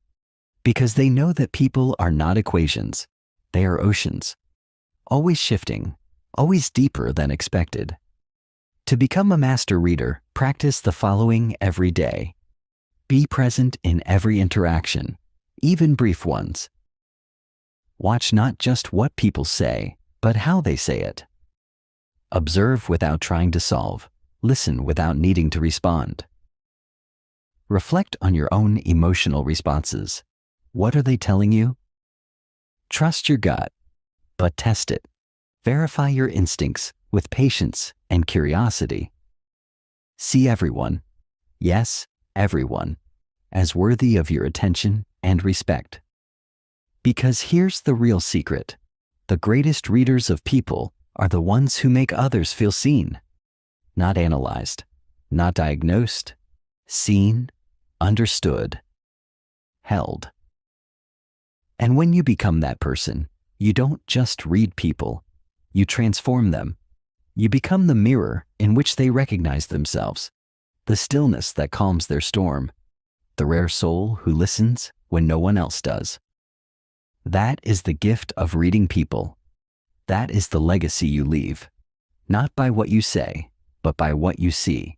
because they know that people are not equations. They are oceans, always shifting, always deeper than expected. To become a master reader, practice the following every day. Be present in every interaction, even brief ones. Watch not just what people say, but how they say it. Observe without trying to solve. Listen without needing to respond. Reflect on your own emotional responses. What are they telling you? Trust your gut, but test it. Verify your instincts with patience and curiosity. See everyone, yes, everyone, as worthy of your attention and respect. Because here's the real secret. The greatest readers of people are the ones who make others feel seen, not analyzed, not diagnosed, seen, understood, held. And when you become that person, you don't just read people, you transform them. You become the mirror in which they recognize themselves, the stillness that calms their storm, the rare soul who listens when no one else does. That is the gift of reading people. That is the legacy you leave, not by what you say, but by what you see.